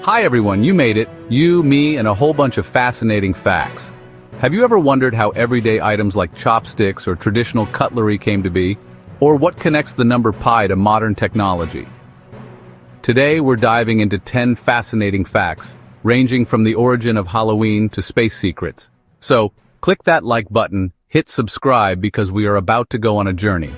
Hi everyone, you made it. You, me, and a whole bunch of fascinating facts. Have you ever wondered how everyday items like chopsticks or traditional cutlery came to be? Or what connects the number pi to modern technology? Today we're diving into 10 fascinating facts, ranging from the origin of Halloween to space secrets. So, click that like button, hit subscribe because we are about to go on a journey.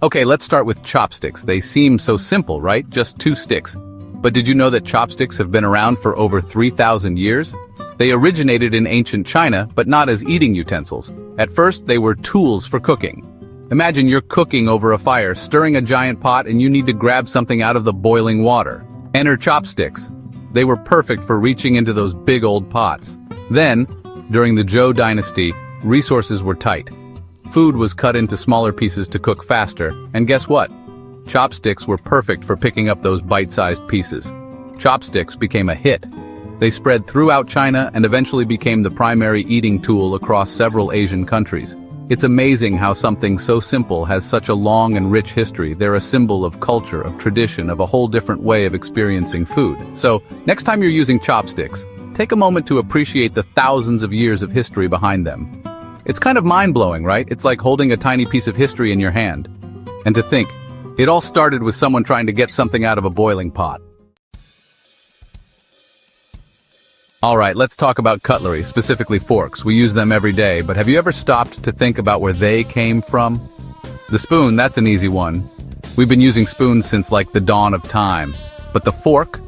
Okay, let's start with chopsticks. They seem so simple, right? Just two sticks. But did you know that chopsticks have been around for over 3,000 years? They originated in ancient China, but not as eating utensils. At first, they were tools for cooking. Imagine you're cooking over a fire, stirring a giant pot, and you need to grab something out of the boiling water. Enter chopsticks. They were perfect for reaching into those big old pots. Then, during the Zhou dynasty, resources were tight. Food was cut into smaller pieces to cook faster, and guess what? Chopsticks were perfect for picking up those bite-sized pieces. Chopsticks became a hit. They spread throughout China and eventually became the primary eating tool across several Asian countries. It's amazing how something so simple has such a long and rich history. They're a symbol of culture, of tradition, of a whole different way of experiencing food. So, next time you're using chopsticks, take a moment to appreciate the thousands of years of history behind them. It's kind of mind-blowing, right? It's like holding a tiny piece of history in your hand. And to think, it all started with someone trying to get something out of a boiling pot. Alright, let's talk about cutlery, specifically forks. We use them every day, but have you ever stopped to think about where they came from? The spoon, that's an easy one. We've been using spoons since like the dawn of time. But the fork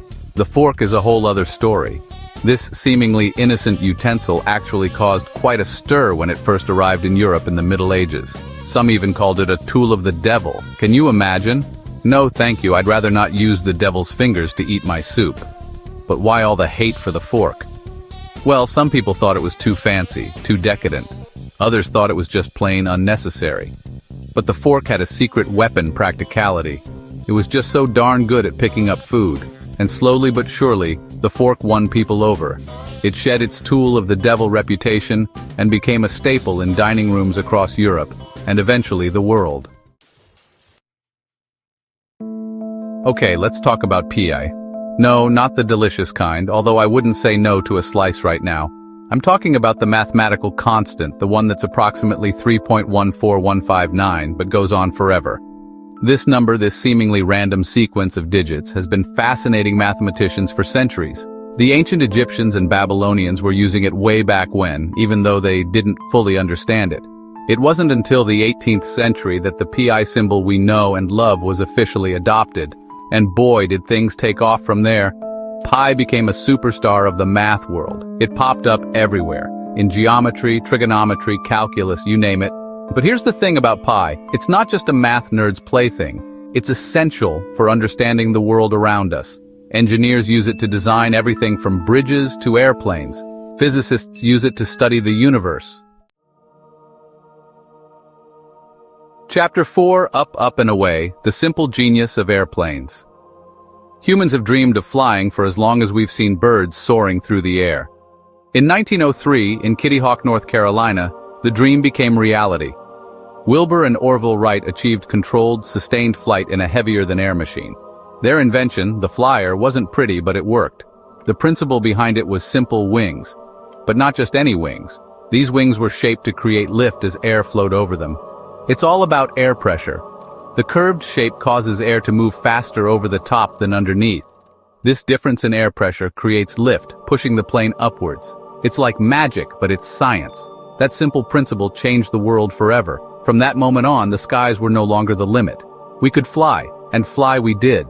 is a whole other story. This seemingly innocent utensil actually caused quite a stir when it first arrived in Europe in the Middle Ages. Some even called it a tool of the devil. Can you imagine? No, thank you. I'd rather not use the devil's fingers to eat my soup. But why all the hate for the fork? Well, some people thought it was too fancy, too decadent. Others thought it was just plain unnecessary. But the fork had a secret weapon practicality. It was just so darn good at picking up food. And slowly but surely, the fork won people over. It shed its tool of the devil reputation and became a staple in dining rooms across Europe, and eventually the world. Okay, let's talk about pie. No, not the delicious kind, although I wouldn't say no to a slice right now. I'm talking about the mathematical constant, the one that's approximately 3.14159, but goes on forever. This number, this seemingly random sequence of digits, has been fascinating mathematicians for centuries. The ancient Egyptians and Babylonians were using it way back when, even though they didn't fully understand it. It wasn't until the 18th century that the pi symbol we know and love was officially adopted. And boy, did things take off from there. Pi became a superstar of the math world. It popped up everywhere, in geometry, trigonometry, calculus, you name it. But here's the thing about pi, it's not just a math nerd's plaything. It's essential for understanding the world around us. Engineers use it to design everything from bridges to airplanes. Physicists use it to study the universe. Chapter 4, Up, Up and Away, the simple genius of airplanes. Humans have dreamed of flying for as long as we've seen birds soaring through the air. In 1903, in Kitty Hawk, North Carolina, the dream became reality. Wilbur and Orville Wright achieved controlled, sustained flight in a heavier-than-air machine. Their invention, the Flyer, wasn't pretty, but it worked. The principle behind it was simple wings. But not just any wings. These wings were shaped to create lift as air flowed over them. It's all about air pressure. The curved shape causes air to move faster over the top than underneath. This difference in air pressure creates lift, pushing the plane upwards. It's like magic, but it's science. That simple principle changed the world forever. From that moment on, the skies were no longer the limit. We could fly, and fly we did.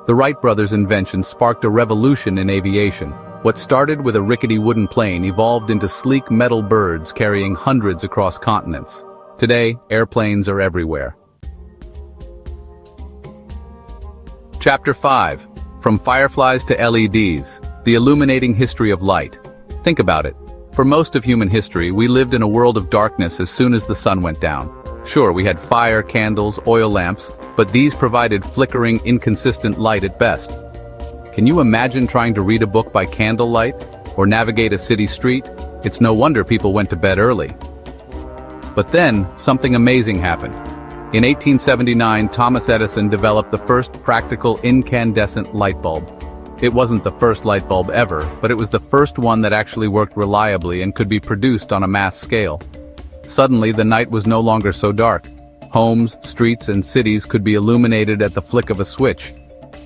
The Wright brothers' invention sparked a revolution in aviation. What started with a rickety wooden plane evolved into sleek metal birds carrying hundreds across continents. Today, airplanes are everywhere. Chapter 5. From Fireflies to LEDs, the illuminating history of light. Think about it. For most of human history, we lived in a world of darkness as soon as the sun went down. Sure, we had fire, candles, oil lamps, but these provided flickering, inconsistent light at best. Can you imagine trying to read a book by candlelight or navigate a city street? It's no wonder people went to bed early. But then, something amazing happened. In 1879, Thomas Edison developed the first practical incandescent light bulb. It wasn't the first light bulb ever, but it was the first one that actually worked reliably and could be produced on a mass scale. Suddenly, the night was no longer so dark. Homes, streets, and cities could be illuminated at the flick of a switch.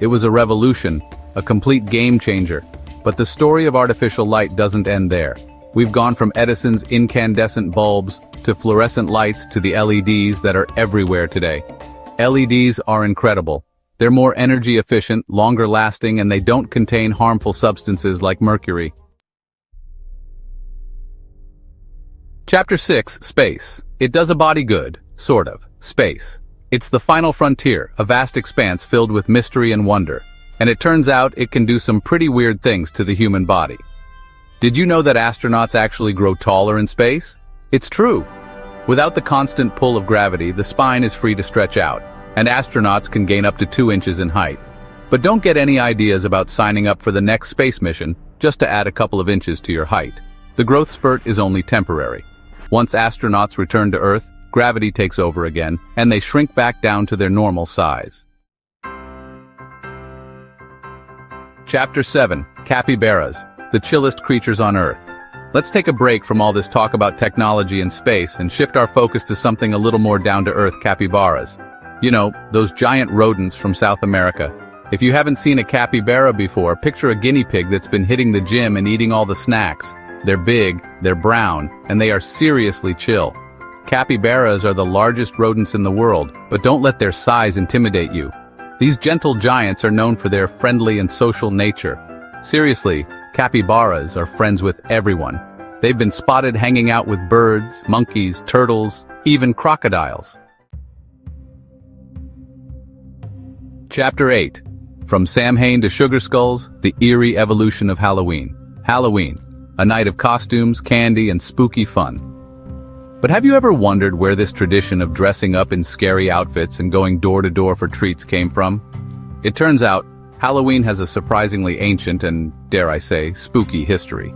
It was a revolution, a complete game changer. But the story of artificial light doesn't end there. We've gone from Edison's incandescent bulbs to fluorescent lights to the LEDs that are everywhere today. LEDs are incredible. They're more energy efficient, longer lasting, and they don't contain harmful substances like mercury. Chapter 6, Space. It does a body good, sort of. Space. It's the final frontier, a vast expanse filled with mystery and wonder. And it turns out it can do some pretty weird things to the human body. Did you know that astronauts actually grow taller in space? It's true. Without the constant pull of gravity, the spine is free to stretch out, and astronauts can gain up to 2 inches in height. But don't get any ideas about signing up for the next space mission just to add a couple of inches to your height. The growth spurt is only temporary. Once astronauts return to Earth, gravity takes over again, and they shrink back down to their normal size. Chapter 7, Capybaras, the chillest creatures on Earth. Let's take a break from all this talk about technology and space and shift our focus to something a little more down-to-earth: capybaras. You know, those giant rodents from South America. If you haven't seen a capybara before, picture a guinea pig that's been hitting the gym and eating all the snacks. They're big, they're brown, and they are seriously chill. Capybaras are the largest rodents in the world, but don't let their size intimidate you. These gentle giants are known for their friendly and social nature. Seriously, capybaras are friends with everyone. They've been spotted hanging out with birds, monkeys, turtles, even crocodiles. Chapter 8. From Samhain to Sugar Skulls, the eerie evolution of Halloween. Halloween, a night of costumes, candy, and spooky fun. But have you ever wondered where this tradition of dressing up in scary outfits and going door to door for treats came from? It turns out, Halloween has a surprisingly ancient and, dare I say, spooky history.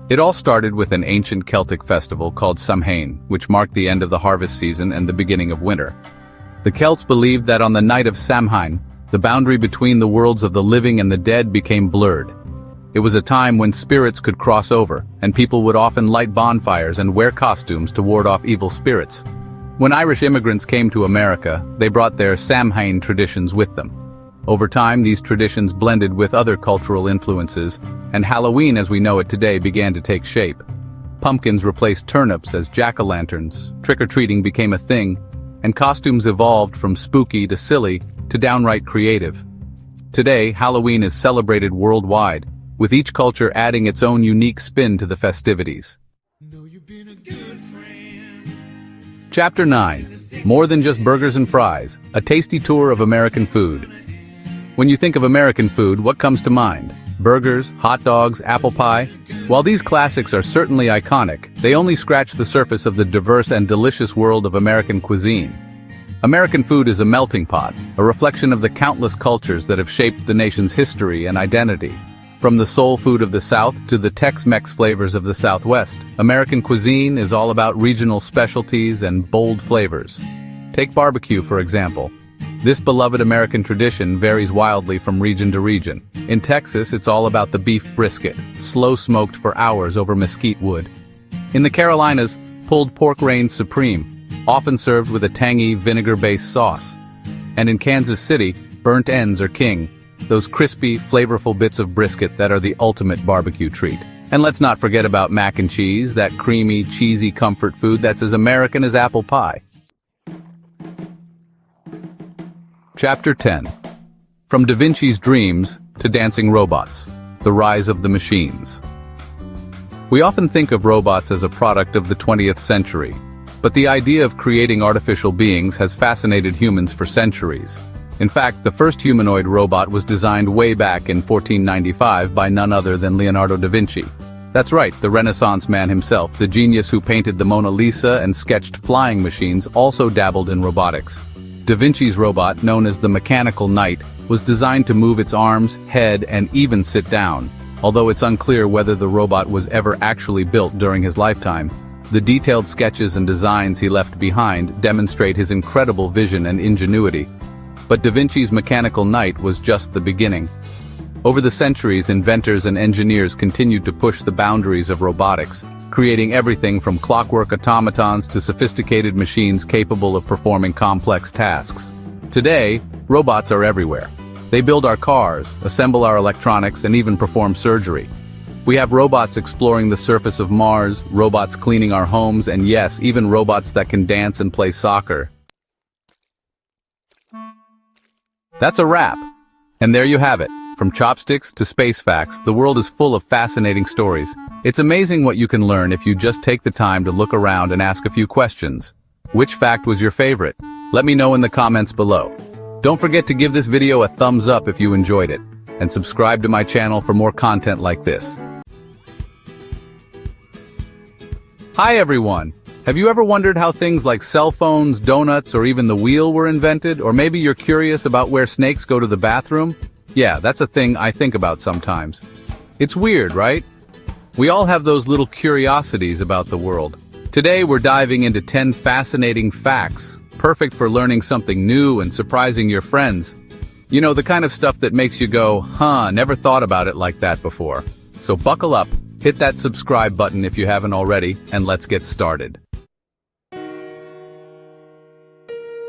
It all started with an ancient Celtic festival called Samhain, which marked the end of the harvest season and the beginning of winter. The Celts believed that on the night of Samhain, the boundary between the worlds of the living and the dead became blurred. It was a time when spirits could cross over, and people would often light bonfires and wear costumes to ward off evil spirits. When Irish immigrants came to America, they brought their Samhain traditions with them. Over time, these traditions blended with other cultural influences, and Halloween as we know it today began to take shape. Pumpkins replaced turnips as jack-o'-lanterns, trick-or-treating became a thing, and costumes evolved from spooky to silly to downright creative. Today, Halloween is celebrated worldwide, with each culture adding its own unique spin to the festivities. Chapter 9. More than just burgers and fries, a tasty tour of American food. When you think of American food, what comes to mind? Burgers, hot dogs, apple pie? While these classics are certainly iconic, they only scratch the surface of the diverse and delicious world of American cuisine. American food is a melting pot, a reflection of the countless cultures that have shaped the nation's history and identity. From the soul food of the South to the Tex-Mex flavors of the Southwest, American cuisine is all about regional specialties and bold flavors. Take barbecue, for example. This beloved American tradition varies wildly from region to region. In Texas, it's all about the beef brisket, slow-smoked for hours over mesquite wood. In the Carolinas, pulled pork reigns supreme, often served with a tangy, vinegar-based sauce. And in Kansas City, burnt ends are king, those crispy, flavorful bits of brisket that are the ultimate barbecue treat. And let's not forget about mac and cheese, that creamy, cheesy comfort food that's as American as apple pie. Chapter 10. From Da Vinci's dreams to dancing robots, the rise of the machines. We often think of robots as a product of the 20th century, but the idea of creating artificial beings has fascinated humans for centuries. In fact, the first humanoid robot was designed way back in 1495 by none other than Leonardo da Vinci. That's right, the Renaissance man himself, the genius who painted the Mona Lisa and sketched flying machines, also dabbled in robotics. Da Vinci's robot, known as the Mechanical Knight, was designed to move its arms, head, and even sit down. Although it's unclear whether the robot was ever actually built during his lifetime, The detailed sketches and designs he left behind demonstrate his incredible vision and ingenuity. But Da Vinci's Mechanical Knight was just the beginning. Over the centuries, inventors and engineers continued to push the boundaries of robotics, creating everything from clockwork automatons to sophisticated machines capable of performing complex tasks. Today, robots are everywhere. They build our cars, assemble our electronics, and even perform surgery. We have robots exploring the surface of Mars, robots cleaning our homes, and yes, even robots that can dance and play soccer. That's a wrap. And there you have it. From chopsticks to space facts, the world is full of fascinating stories. It's amazing what you can learn if you just take the time to look around and ask a few questions. Which fact was your favorite? Let me know in the comments below. Don't forget to give this video a thumbs up if you enjoyed it, and subscribe to my channel for more content like this. Hi everyone! Have you ever wondered how things like cell phones, donuts, or even the wheel were invented? Or maybe you're curious about where snakes go to the bathroom? Yeah, that's a thing I think about sometimes. It's weird, right? We all have those little curiosities about the world. Today we're diving into 10 fascinating facts, perfect for learning something new and surprising your friends. You know, the kind of stuff that makes you go, huh, never thought about it like that before. So buckle up, hit that subscribe button if you haven't already, and let's get started.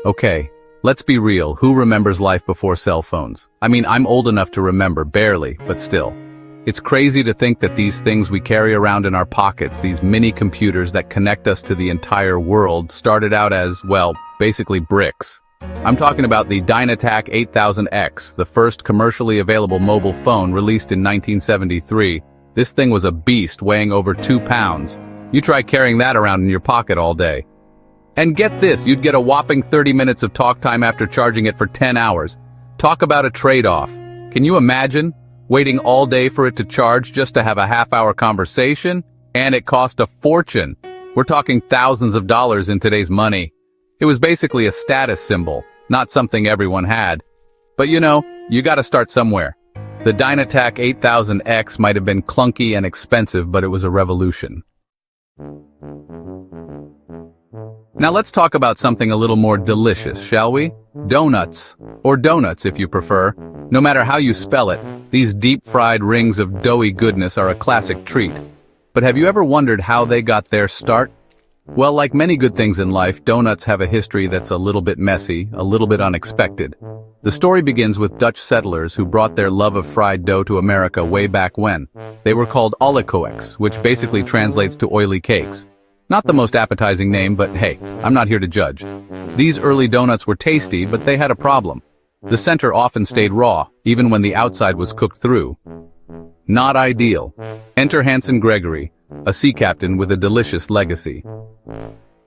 Okay, let's be real, who remembers life before cell phones? I mean, I'm old enough to remember, barely, but still. It's crazy to think that these things we carry around in our pockets, these mini computers that connect us to the entire world, started out as, well, basically bricks. I'm talking about the Dynatac 8000X, the first commercially available mobile phone released in 1973. This thing was a beast weighing over 2 pounds. You try carrying that around in your pocket all day. And get this, you'd get a whopping 30 minutes of talk time after charging it for 10 hours. Talk about a trade-off. Can you imagine waiting all day for it to charge just to have a half-hour conversation? And it cost a fortune. We're talking thousands of dollars in today's money. It was basically a status symbol, not something everyone had. But you know, you gotta start somewhere. The Dynatac 8000X might have been clunky and expensive, but it was a revolution. Now let's talk about something a little more delicious, shall we? Donuts. Or donuts if you prefer. No matter how you spell it, these deep-fried rings of doughy goodness are a classic treat. But have you ever wondered how they got their start? Well, like many good things in life, donuts have a history that's a little bit messy, a little bit unexpected. The story begins with Dutch settlers who brought their love of fried dough to America way back when. They were called oliekoeks, which basically translates to oily cakes. Not the most appetizing name, but hey, I'm not here to judge. These early donuts were tasty, but they had a problem. The center often stayed raw, even when the outside was cooked through. Not ideal. Enter Hanson Gregory, a sea captain with a delicious legacy.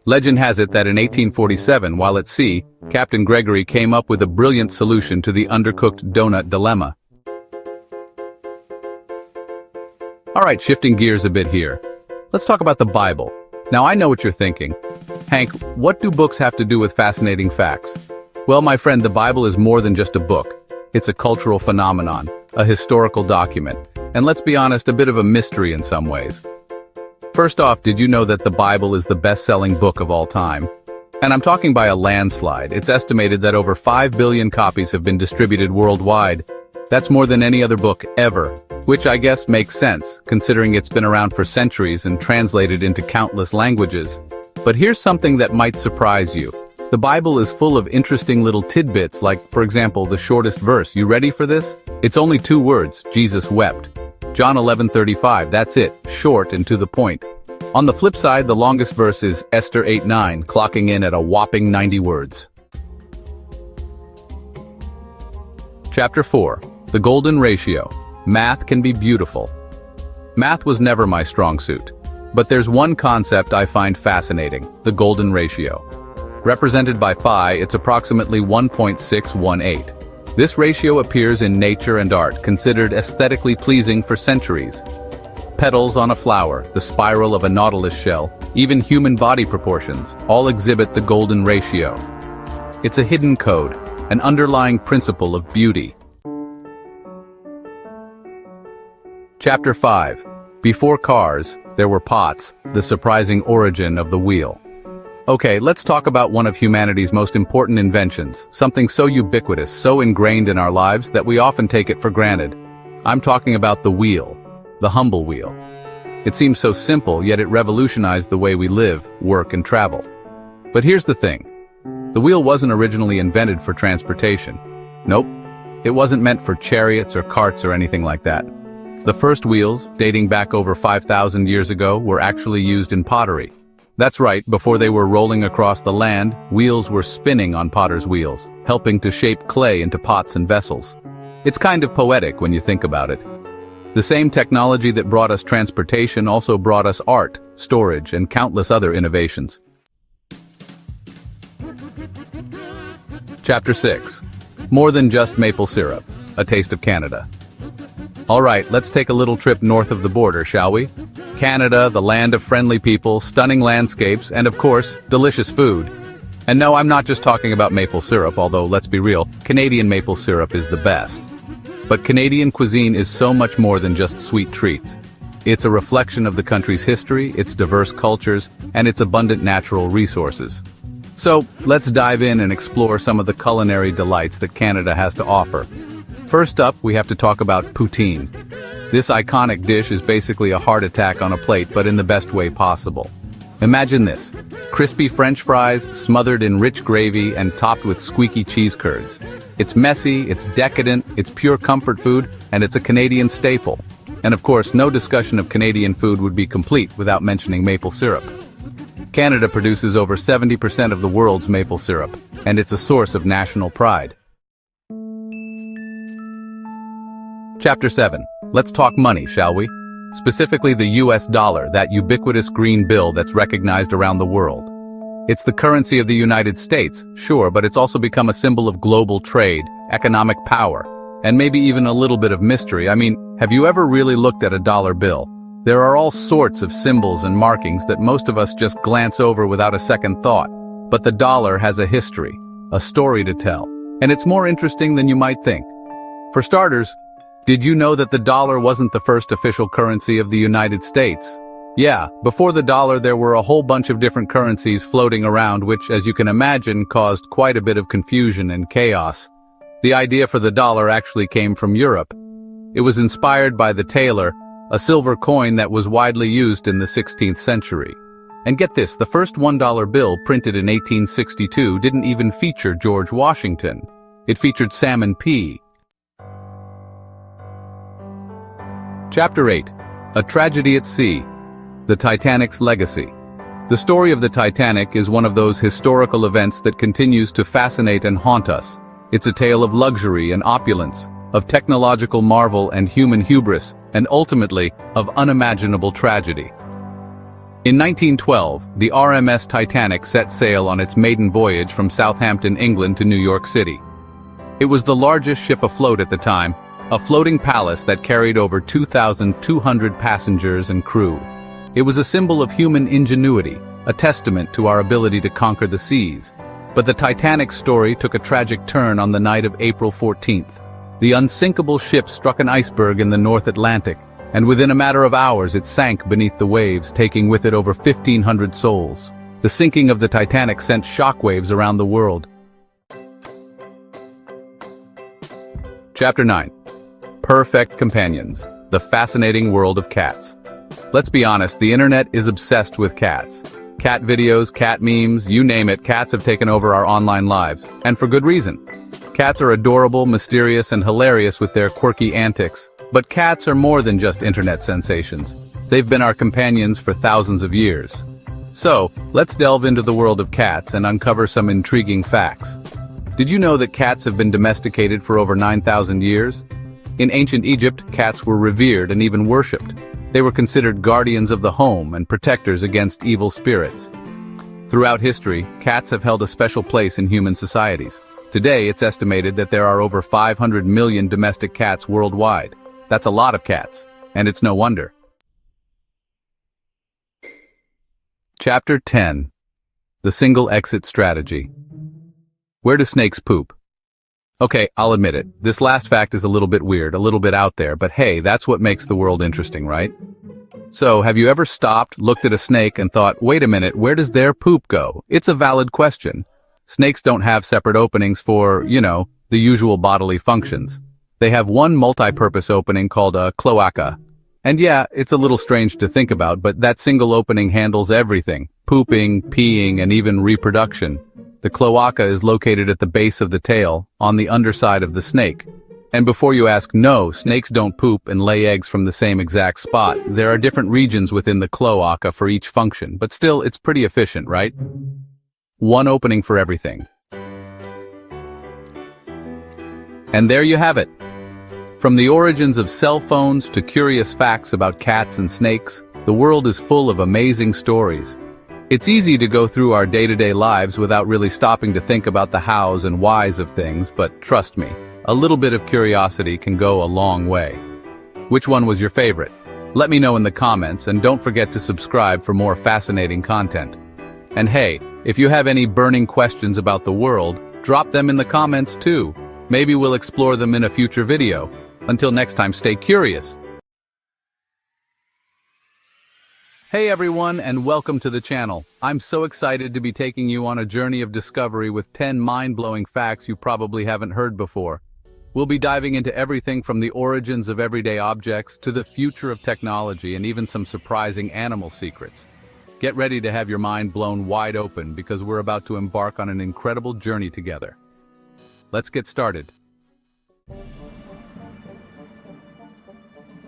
Legend has it that in 1847, while at sea, Captain Gregory came up with a brilliant solution to the undercooked donut dilemma. Alright, shifting gears a bit here. Let's talk about the Bible. Now I know what you're thinking. Hank, what do books have to do with fascinating facts? Well, my friend, the Bible is more than just a book. It's a cultural phenomenon, a historical document, and let's be honest, a bit of a mystery in some ways. First off, did you know that the Bible is the best-selling book of all time? And I'm talking by a landslide. It's estimated that over 5 billion copies have been distributed worldwide. That's more than any other book ever, which I guess makes sense, considering it's been around for centuries and translated into countless languages. But here's something that might surprise you. The Bible is full of interesting little tidbits like, for example, the shortest verse. You ready for this? It's only 2 words, Jesus wept. John 11:35, that's it, short and to the point. On the flip side, the longest verse is Esther 8:9, clocking in at a whopping 90 words. Chapter 4. The Golden Ratio. Math can be beautiful. Math was never my strong suit. But there's one concept I find fascinating, the golden ratio. Represented by phi, it's approximately 1.618. This ratio appears in nature and art, considered aesthetically pleasing for centuries. Petals on a flower, the spiral of a nautilus shell, even human body proportions, all exhibit the golden ratio. It's a hidden code, an underlying principle of beauty. Chapter 5. Before cars, there were pots, the surprising origin of the wheel. Okay, let's talk about one of humanity's most important inventions, something so ubiquitous, so ingrained in our lives that we often take it for granted. I'm talking about the wheel, the humble wheel. It seems so simple, yet it revolutionized the way we live, work, and travel. But here's the thing. The wheel wasn't originally invented for transportation. Nope. It wasn't meant for chariots or carts or anything like that. The first wheels, dating back over 5,000 years ago, were actually used in pottery. That's right, before they were rolling across the land, wheels were spinning on potter's wheels, helping to shape clay into pots and vessels. It's kind of poetic when you think about it. The same technology that brought us transportation also brought us art, storage, and countless other innovations. Chapter 6. More than just maple syrup, a taste of Canada. All right, let's take a little trip north of the border, shall we? Canada, the land of friendly people, stunning landscapes, and of course, delicious food. And no, I'm not just talking about maple syrup, although let's be real, Canadian maple syrup is the best. But Canadian cuisine is so much more than just sweet treats. It's a reflection of the country's history, its diverse cultures, and its abundant natural resources. So, let's dive in and explore some of the culinary delights that Canada has to offer. First up, we have to talk about poutine. This iconic dish is basically a heart attack on a plate, but in the best way possible. Imagine this: crispy French fries smothered in rich gravy and topped with squeaky cheese curds. It's messy, it's decadent, it's pure comfort food, and it's a Canadian staple. And of course, no discussion of Canadian food would be complete without mentioning maple syrup. Canada produces over 70% of the world's maple syrup, and it's a source of national pride. Chapter 7. Let's talk money, shall we? Specifically the US dollar, that ubiquitous green bill that's recognized around the world. It's the currency of the United States, sure, but it's also become a symbol of global trade, economic power, and maybe even a little bit of mystery. I mean, have you ever really looked at a dollar bill? There are all sorts of symbols and markings that most of us just glance over without a second thought. But the dollar has a history, a story to tell, and it's more interesting than you might think. For starters, did you know that the dollar wasn't the first official currency of the United States? Yeah, before the dollar there were a whole bunch of different currencies floating around which, as you can imagine, caused quite a bit of confusion and chaos. The idea for the dollar actually came from Europe. It was inspired by the taler, a silver coin that was widely used in the 16th century. And get this, the first $1 bill printed in 1862 didn't even feature George Washington. It featured Salmon P. Chapter 8. A Tragedy at Sea. The Titanic's Legacy. The story of the Titanic is one of those historical events that continues to fascinate and haunt us. It's a tale of luxury and opulence, of technological marvel and human hubris, and ultimately, of unimaginable tragedy. In 1912, the RMS Titanic set sail on its maiden voyage from Southampton, England to New York City. It was the largest ship afloat at the time, a floating palace that carried over 2,200 passengers and crew. It was a symbol of human ingenuity, a testament to our ability to conquer the seas. But the Titanic's story took a tragic turn on the night of April 14th. The unsinkable ship struck an iceberg in the North Atlantic, and within a matter of hours it sank beneath the waves, taking with it over 1,500 souls. The sinking of the Titanic sent shockwaves around the world. Chapter 9. Perfect Companions. The Fascinating World of Cats. Let's be honest, the internet is obsessed with cats. Cat videos, cat memes, you name it, cats have taken over our online lives, and for good reason. Cats are adorable, mysterious, and hilarious with their quirky antics. But cats are more than just internet sensations. They've been our companions for thousands of years. So, let's delve into the world of cats and uncover some intriguing facts. Did you know that cats have been domesticated for over 9,000 years? In ancient Egypt, cats were revered and even worshipped. They were considered guardians of the home and protectors against evil spirits. Throughout history, cats have held a special place in human societies. Today, it's estimated that there are over 500 million domestic cats worldwide. That's a lot of cats, and it's no wonder. Chapter 10. The Single Exit Strategy. Where do snakes poop? Okay, I'll admit it. This last fact is a little bit weird, a little bit out there, but hey, that's what makes the world interesting, right? So, have you ever stopped, looked at a snake, and thought, wait a minute, where does their poop go? It's a valid question. Snakes don't have separate openings for, the usual bodily functions. They have one multi-purpose opening called a cloaca. And yeah, it's a little strange to think about, but that single opening handles everything: pooping, peeing, and even reproduction. The cloaca is located at the base of the tail, on the underside of the snake. And before you ask, no, snakes don't poop and lay eggs from the same exact spot. There are different regions within the cloaca for each function, but still, it's pretty efficient, right? One opening for everything. And there you have it. From the origins of cell phones to curious facts about cats and snakes, the world is full of amazing stories. It's easy to go through our day-to-day lives without really stopping to think about the hows and whys of things, but trust me, a little bit of curiosity can go a long way. Which one was your favorite? Let me know in the comments, and don't forget to subscribe for more fascinating content. And hey, if you have any burning questions about the world, drop them in the comments too. Maybe we'll explore them in a future video. Until next time, stay curious. Hey everyone, and welcome to the channel. I'm so excited to be taking you on a journey of discovery with 10 mind-blowing facts you probably haven't heard before. We'll be diving into everything from the origins of everyday objects to the future of technology and even some surprising animal secrets. Get ready to have your mind blown wide open because we're about to embark on an incredible journey together. Let's get started.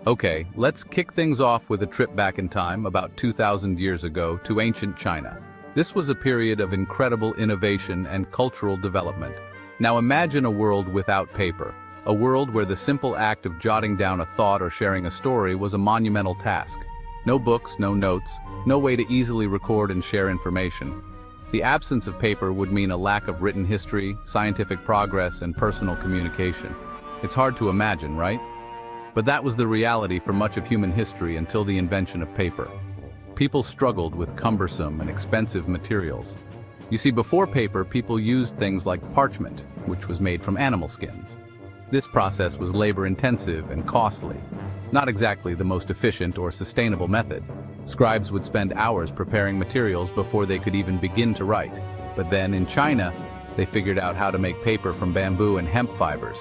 Okay, let's kick things off with a trip back in time about 2,000 years ago to ancient China. This was a period of incredible innovation and cultural development. Now imagine a world without paper, a world where the simple act of jotting down a thought or sharing a story was a monumental task. No books, no notes, no way to easily record and share information. The absence of paper would mean a lack of written history, scientific progress, and personal communication. It's hard to imagine, right? But that was the reality for much of human history until the invention of paper. People struggled with cumbersome and expensive materials. You see, before paper, people used things like parchment, which was made from animal skins. This process was labor-intensive and costly, not exactly the most efficient or sustainable method. Scribes would spend hours preparing materials before they could even begin to write. But then, in China, they figured out how to make paper from bamboo and hemp fibers.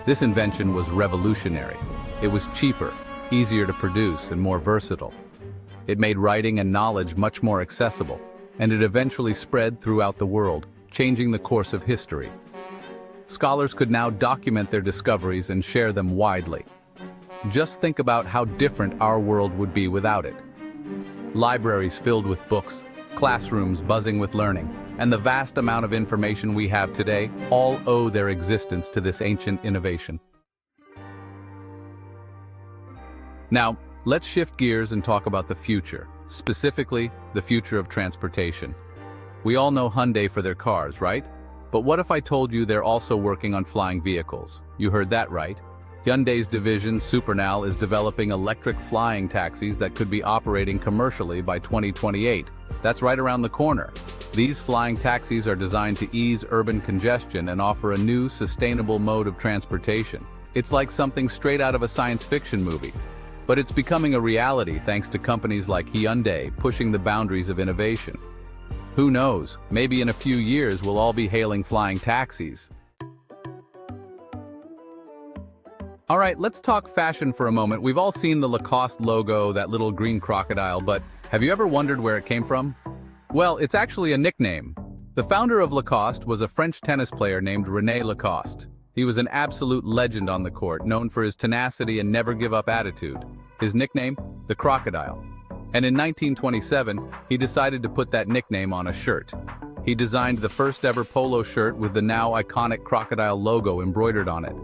This invention was revolutionary. It was cheaper, easier to produce, and more versatile. It made writing and knowledge much more accessible, and it eventually spread throughout the world, changing the course of history. Scholars could now document their discoveries and share them widely. Just think about how different our world would be without it. Libraries filled with books, classrooms buzzing with learning, and the vast amount of information we have today all owe their existence to this ancient innovation. Now, let's shift gears and talk about the future, specifically the future of transportation. We all know Hyundai for their cars, right? But what if I told you they're also working on flying vehicles? You heard that right. Hyundai's division, Supernal, is developing electric flying taxis that could be operating commercially by 2028. That's right around the corner. These flying taxis are designed to ease urban congestion and offer a new, sustainable mode of transportation. It's like something straight out of a science fiction movie. But it's becoming a reality thanks to companies like Hyundai pushing the boundaries of innovation. Who knows, maybe in a few years we'll all be hailing flying taxis. All right, let's talk fashion for a moment. We've all seen the Lacoste logo, that little green crocodile, but have you ever wondered where it came from? Well, it's actually a nickname. The founder of Lacoste was a French tennis player named René Lacoste. He was an absolute legend on the court, known for his tenacity and never-give-up attitude. His nickname? The Crocodile. And in 1927, he decided to put that nickname on a shirt. He designed the first-ever polo shirt with the now iconic crocodile logo embroidered on it.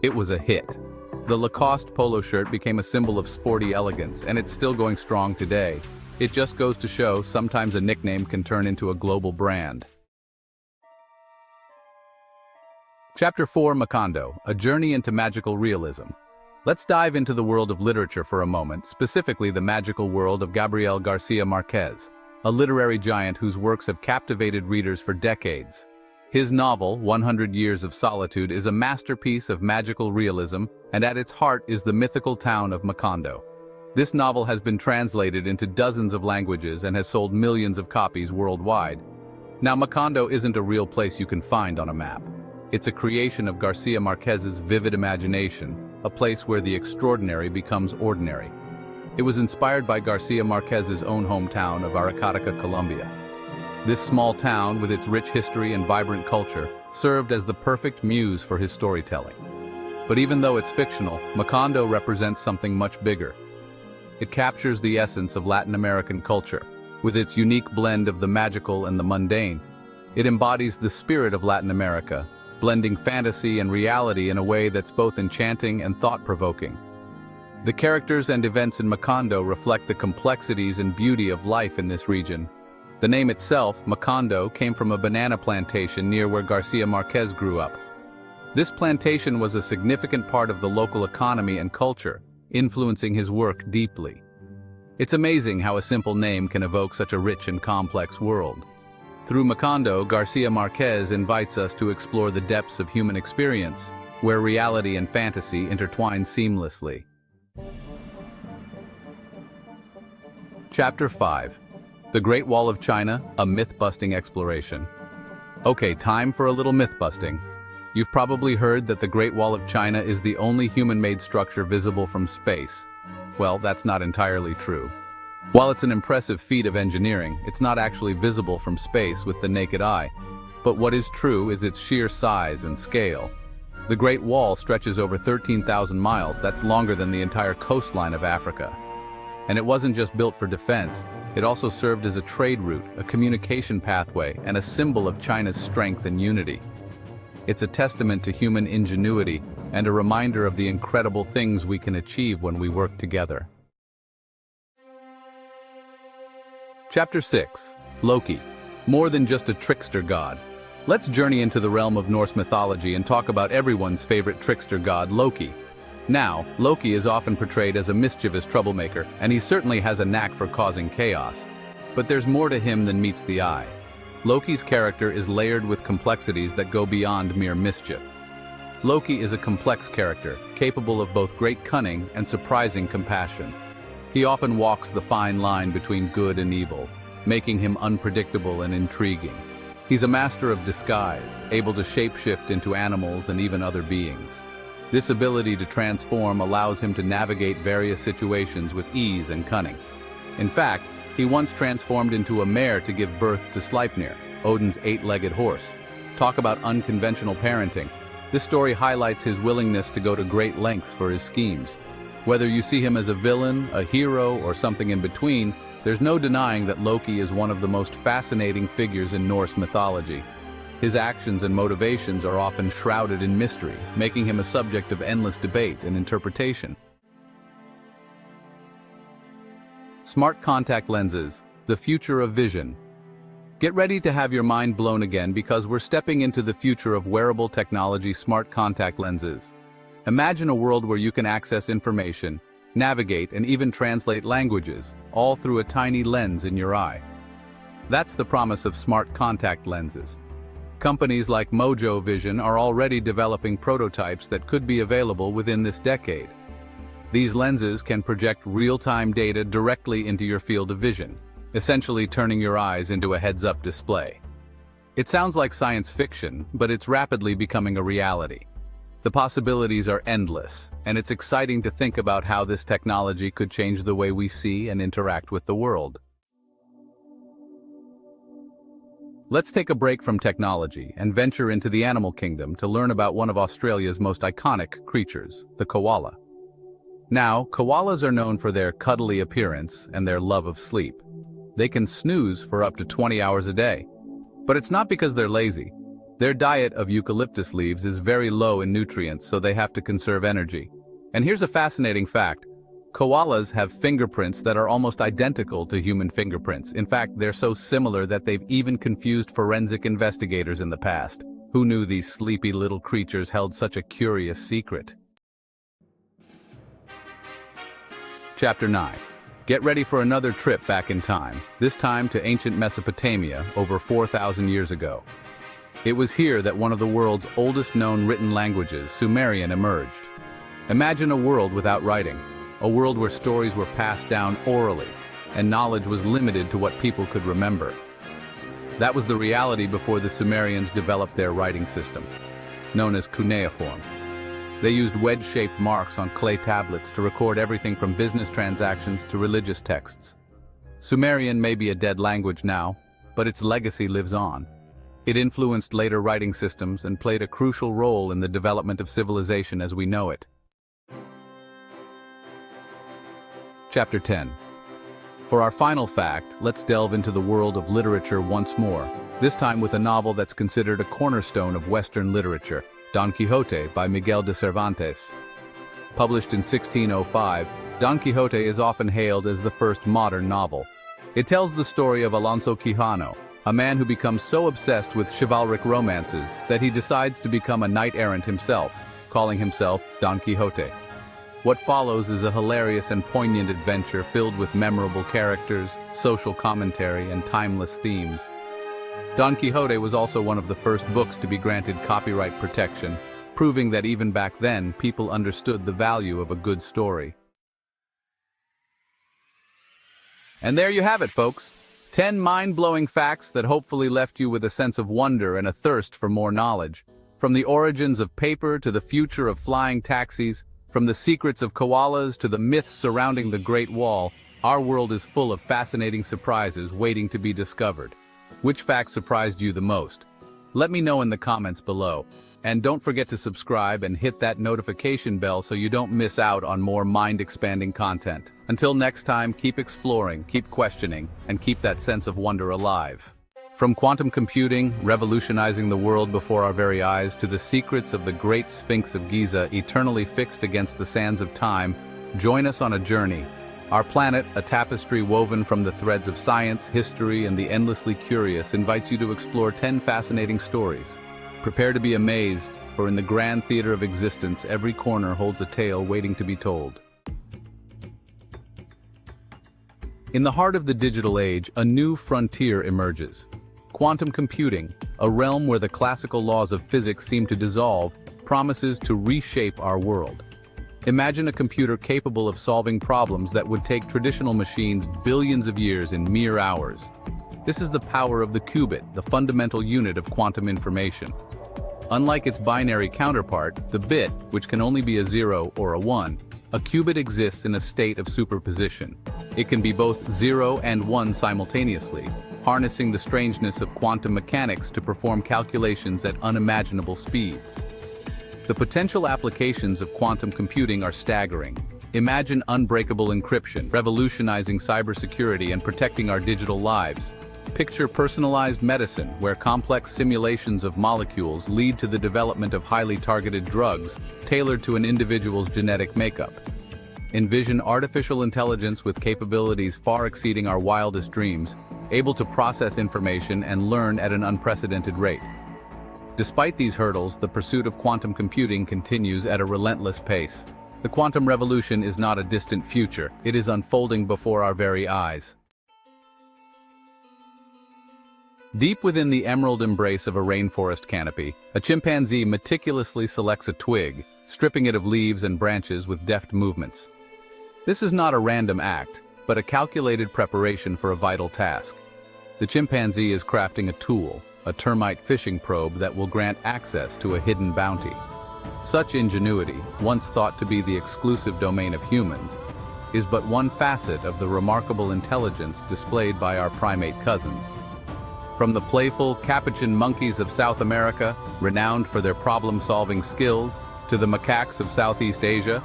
It was a hit. The Lacoste polo shirt became a symbol of sporty elegance, and it's still going strong today. It just goes to show sometimes a nickname can turn into a global brand. Chapter 4, Macondo, a journey into magical realism. Let's dive into the world of literature for a moment, specifically the magical world of Gabriel García Márquez, a literary giant whose works have captivated readers for decades. His novel, 100 Years of Solitude, is a masterpiece of magical realism, and at its heart is the mythical town of Macondo. This novel has been translated into dozens of languages and has sold millions of copies worldwide. Now, Macondo isn't a real place you can find on a map. It's a creation of Garcia Marquez's vivid imagination, a place where the extraordinary becomes ordinary. It was inspired by Garcia Marquez's own hometown of Aracataca, Colombia. This small town, with its rich history and vibrant culture, served as the perfect muse for his storytelling. But even though it's fictional, Macondo represents something much bigger. It captures the essence of Latin American culture, with its unique blend of the magical and the mundane. It embodies the spirit of Latin America, blending fantasy and reality in a way that's both enchanting and thought-provoking. The characters and events in Macondo reflect the complexities and beauty of life in this region. The name itself, Macondo, came from a banana plantation near where Garcia Marquez grew up. This plantation was a significant part of the local economy and culture, influencing his work deeply. It's amazing how a simple name can evoke such a rich and complex world. Through Macondo, Garcia Marquez invites us to explore the depths of human experience, where reality and fantasy intertwine seamlessly. Chapter 5. The Great Wall of China, a myth-busting exploration. Okay, time for a little myth-busting. You've probably heard that the Great Wall of China is the only human-made structure visible from space. Well, that's not entirely true. While it's an impressive feat of engineering, it's not actually visible from space with the naked eye. But what is true is its sheer size and scale. The Great Wall stretches over 13,000 miles, that's longer than the entire coastline of Africa. And it wasn't just built for defense, it also served as a trade route, a communication pathway, and a symbol of China's strength and unity. It's a testament to human ingenuity and a reminder of the incredible things we can achieve when we work together. Chapter 6. Loki. More than just a trickster god. Let's journey into the realm of Norse mythology and talk about everyone's favorite trickster god, Loki. Now, Loki is often portrayed as a mischievous troublemaker, and he certainly has a knack for causing chaos. But there's more to him than meets the eye. Loki's character is layered with complexities that go beyond mere mischief. Loki is a complex character, capable of both great cunning and surprising compassion. He often walks the fine line between good and evil, making him unpredictable and intriguing. He's a master of disguise, able to shapeshift into animals and even other beings. This ability to transform allows him to navigate various situations with ease and cunning. In fact, he once transformed into a mare to give birth to Sleipnir, Odin's eight-legged horse. Talk about unconventional parenting. This story highlights his willingness to go to great lengths for his schemes. Whether you see him as a villain, a hero, or something in between, there's no denying that Loki is one of the most fascinating figures in Norse mythology. His actions and motivations are often shrouded in mystery, making him a subject of endless debate and interpretation. Smart contact lenses, the future of vision. Get ready to have your mind blown again because we're stepping into the future of wearable technology, smart contact lenses. Imagine a world where you can access information, navigate, and even translate languages, all through a tiny lens in your eye. That's the promise of smart contact lenses. Companies like Mojo Vision are already developing prototypes that could be available within this decade. These lenses can project real-time data directly into your field of vision, essentially turning your eyes into a heads-up display. It sounds like science fiction, but it's rapidly becoming a reality. The possibilities are endless, and it's exciting to think about how this technology could change the way we see and interact with the world. Let's take a break from technology and venture into the animal kingdom to learn about one of Australia's most iconic creatures, the koala. Now, koalas are known for their cuddly appearance and their love of sleep. They can snooze for up to 20 hours a day. But it's not because they're lazy. Their diet of eucalyptus leaves is very low in nutrients, so they have to conserve energy. And here's a fascinating fact. Koalas have fingerprints that are almost identical to human fingerprints. In fact, they're so similar that they've even confused forensic investigators in the past. Who knew these sleepy little creatures held such a curious secret? Chapter 9. Get ready for another trip back in time, this time to ancient Mesopotamia over 4,000 years ago. It was here that one of the world's oldest known written languages, Sumerian, emerged. Imagine a world without writing. a world where stories were passed down orally, and knowledge was limited to what people could remember. That was the reality before the Sumerians developed their writing system, known as cuneiform. They used wedge-shaped marks on clay tablets to record everything from business transactions to religious texts. Sumerian may be a dead language now, but its legacy lives on. It influenced later writing systems and played a crucial role in the development of civilization as we know it. Chapter 10. For our final fact, let's delve into the world of literature once more, this time with a novel that's considered a cornerstone of Western literature, Don Quixote by Miguel de Cervantes. Published in 1605, Don Quixote is often hailed as the first modern novel. It tells the story of Alonso Quijano, a man who becomes so obsessed with chivalric romances that he decides to become a knight-errant himself, calling himself Don Quixote. What follows is a hilarious and poignant adventure filled with memorable characters, social commentary, and timeless themes. Don Quixote was also one of the first books to be granted copyright protection, proving that even back then, people understood the value of a good story. And there you have it, folks. 10 mind-blowing facts that hopefully left you with a sense of wonder and a thirst for more knowledge. From the origins of paper to the future of flying taxis, from the secrets of koalas to the myths surrounding the Great Wall, our world is full of fascinating surprises waiting to be discovered. Which fact surprised you the most? Let me know in the comments below. And don't forget to subscribe and hit that notification bell so you don't miss out on more mind-expanding content. Until next time, keep exploring, keep questioning, and keep that sense of wonder alive. From quantum computing, revolutionizing the world before our very eyes, to the secrets of the Great Sphinx of Giza eternally fixed against the sands of time, join us on a journey. Our planet, a tapestry woven from the threads of science, history, and the endlessly curious, invites you to explore 10 fascinating stories. Prepare to be amazed, for in the grand theater of existence, every corner holds a tale waiting to be told. In the heart of the digital age, a new frontier emerges. Quantum computing, a realm where the classical laws of physics seem to dissolve, promises to reshape our world. Imagine a computer capable of solving problems that would take traditional machines billions of years in mere hours. This is the power of the qubit, the fundamental unit of quantum information. Unlike its binary counterpart, the bit, which can only be a 0 or a 1, a qubit exists in a state of superposition. It can be both 0 and 1 simultaneously, harnessing the strangeness of quantum mechanics to perform calculations at unimaginable speeds. The potential applications of quantum computing are staggering. Imagine unbreakable encryption, revolutionizing cybersecurity and protecting our digital lives. Picture personalized medicine, where complex simulations of molecules lead to the development of highly targeted drugs tailored to an individual's genetic makeup. Envision artificial intelligence with capabilities far exceeding our wildest dreams, able to process information and learn at an unprecedented rate. Despite these hurdles, the pursuit of quantum computing continues at a relentless pace. The quantum revolution is not a distant future, it is unfolding before our very eyes. Deep within the emerald embrace of a rainforest canopy, a chimpanzee meticulously selects a twig, stripping it of leaves and branches with deft movements. This is not a random act, but a calculated preparation for a vital task. The chimpanzee is crafting a tool, a termite fishing probe that will grant access to a hidden bounty. Such ingenuity, once thought to be the exclusive domain of humans, is but one facet of the remarkable intelligence displayed by our primate cousins. From the playful capuchin monkeys of South America, renowned for their problem-solving skills, to the macaques of Southeast Asia,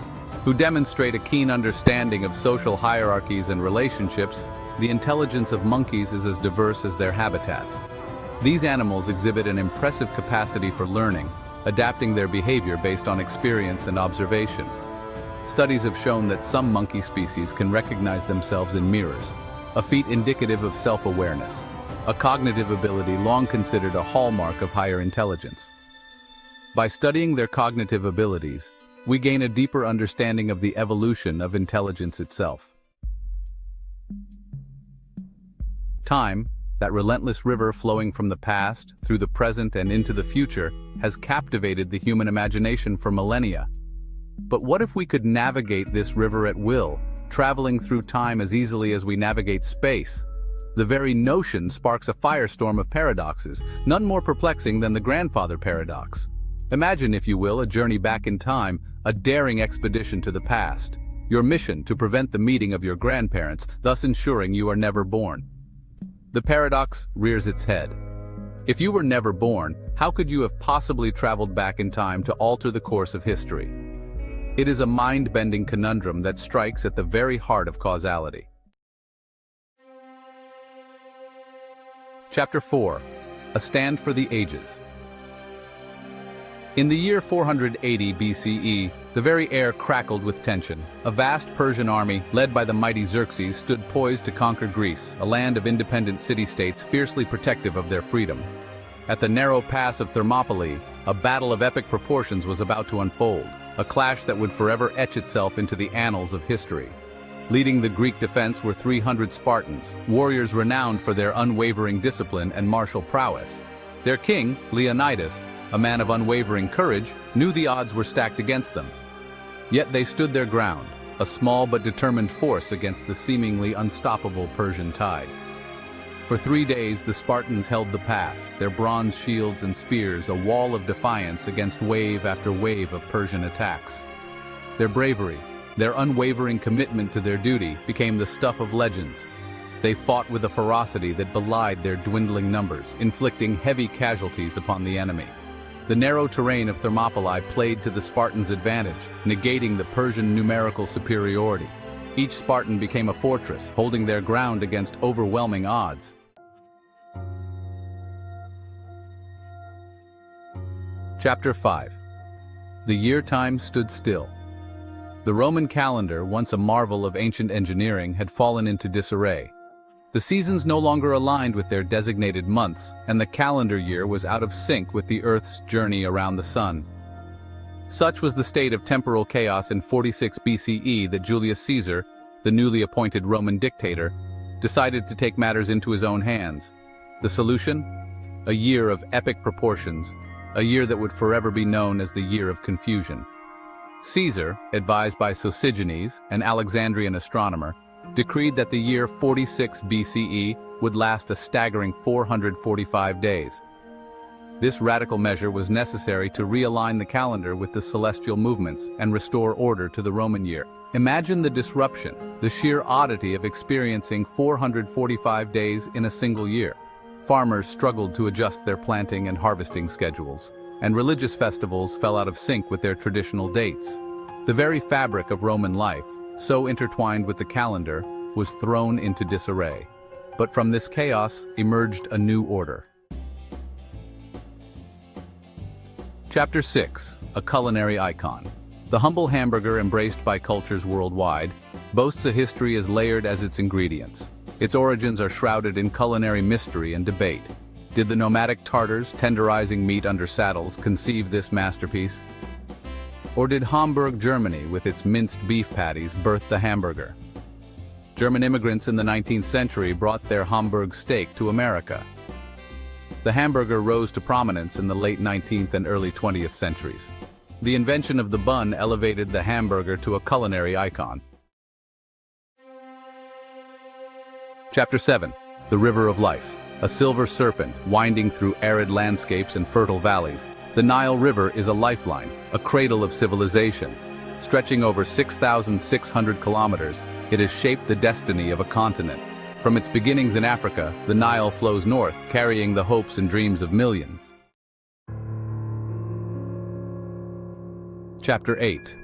who demonstrate a keen understanding of social hierarchies and relationships, the intelligence of monkeys is as diverse as their habitats. These animals exhibit an impressive capacity for learning, adapting their behavior based on experience and observation. Studies have shown that some monkey species can recognize themselves in mirrors, a feat indicative of self-awareness, a cognitive ability long considered a hallmark of higher intelligence. By studying their cognitive abilities, we gain a deeper understanding of the evolution of intelligence itself. Time, that relentless river flowing from the past, through the present and into the future, has captivated the human imagination for millennia. But what if we could navigate this river at will, traveling through time as easily as we navigate space? The very notion sparks a firestorm of paradoxes, none more perplexing than the grandfather paradox. Imagine, if you will, a journey back in time, a daring expedition to the past. Your mission to prevent the meeting of your grandparents, thus ensuring you are never born. The paradox rears its head. If you were never born, how could you have possibly traveled back in time to alter the course of history? It is a mind-bending conundrum that strikes at the very heart of causality. Chapter 4. A Stand for the Ages. In the year 480 BCE, the very air crackled with tension. A vast Persian army, led by the mighty Xerxes, stood poised to conquer Greece, a land of independent city-states fiercely protective of their freedom. At the narrow pass of Thermopylae, a battle of epic proportions was about to unfold, a clash that would forever etch itself into the annals of history. Leading the Greek defense were 300 Spartans, warriors renowned for their unwavering discipline and martial prowess. Their king, Leonidas, a man of unwavering courage, knew the odds were stacked against them. Yet they stood their ground, a small but determined force against the seemingly unstoppable Persian tide. For 3 days the Spartans held the pass, their bronze shields and spears a wall of defiance against wave after wave of Persian attacks. Their bravery, their unwavering commitment to their duty, became the stuff of legends. They fought with a ferocity that belied their dwindling numbers, inflicting heavy casualties upon the enemy. The narrow terrain of Thermopylae played to the Spartans' advantage, negating the Persian numerical superiority. Each Spartan became a fortress, holding their ground against overwhelming odds. Chapter 5. The year time stood still. The Roman calendar, once a marvel of ancient engineering, had fallen into disarray. The seasons no longer aligned with their designated months, and the calendar year was out of sync with the Earth's journey around the sun. Such was the state of temporal chaos in 46 BCE that Julius Caesar, the newly appointed Roman dictator, decided to take matters into his own hands. The solution? A year of epic proportions, a year that would forever be known as the Year of Confusion. Caesar, advised by Sosigenes, an Alexandrian astronomer, decreed that the year 46 BCE would last a staggering 445 days. This radical measure was necessary to realign the calendar with the celestial movements and restore order to the Roman year. Imagine the disruption, the sheer oddity of experiencing 445 days in a single year. Farmers struggled to adjust their planting and harvesting schedules, and religious festivals fell out of sync with their traditional dates. The very fabric of Roman life, so intertwined with the calendar, was thrown into disarray. But from this chaos emerged a new order. Chapter 6. A Culinary Icon. The humble hamburger, embraced by cultures worldwide, boasts a history as layered as its ingredients. Its origins are shrouded in culinary mystery and debate. Did the nomadic Tartars, tenderizing meat under saddles, conceive this masterpiece? Or did Hamburg, Germany, with its minced beef patties, birth the hamburger? German immigrants in the 19th century brought their Hamburg steak to America. The hamburger rose to prominence in the late 19th and early 20th centuries. The invention of the bun elevated the hamburger to a culinary icon. Chapter 7. The River of Life. A silver serpent winding through arid landscapes and fertile valleys, the Nile River is a lifeline, a cradle of civilization. Stretching over 6,600 kilometers, it has shaped the destiny of a continent. From its beginnings in Africa, the Nile flows north, carrying the hopes and dreams of millions. Chapter 8.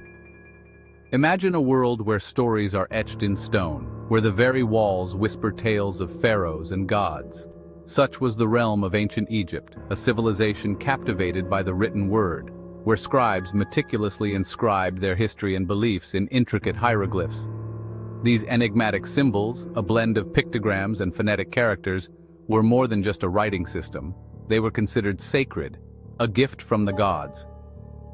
Imagine a world where stories are etched in stone, where the very walls whisper tales of pharaohs and gods. Such was the realm of ancient Egypt, a civilization captivated by the written word, where scribes meticulously inscribed their history and beliefs in intricate hieroglyphs. These enigmatic symbols, a blend of pictograms and phonetic characters, were more than just a writing system. They were considered sacred, a gift from the gods.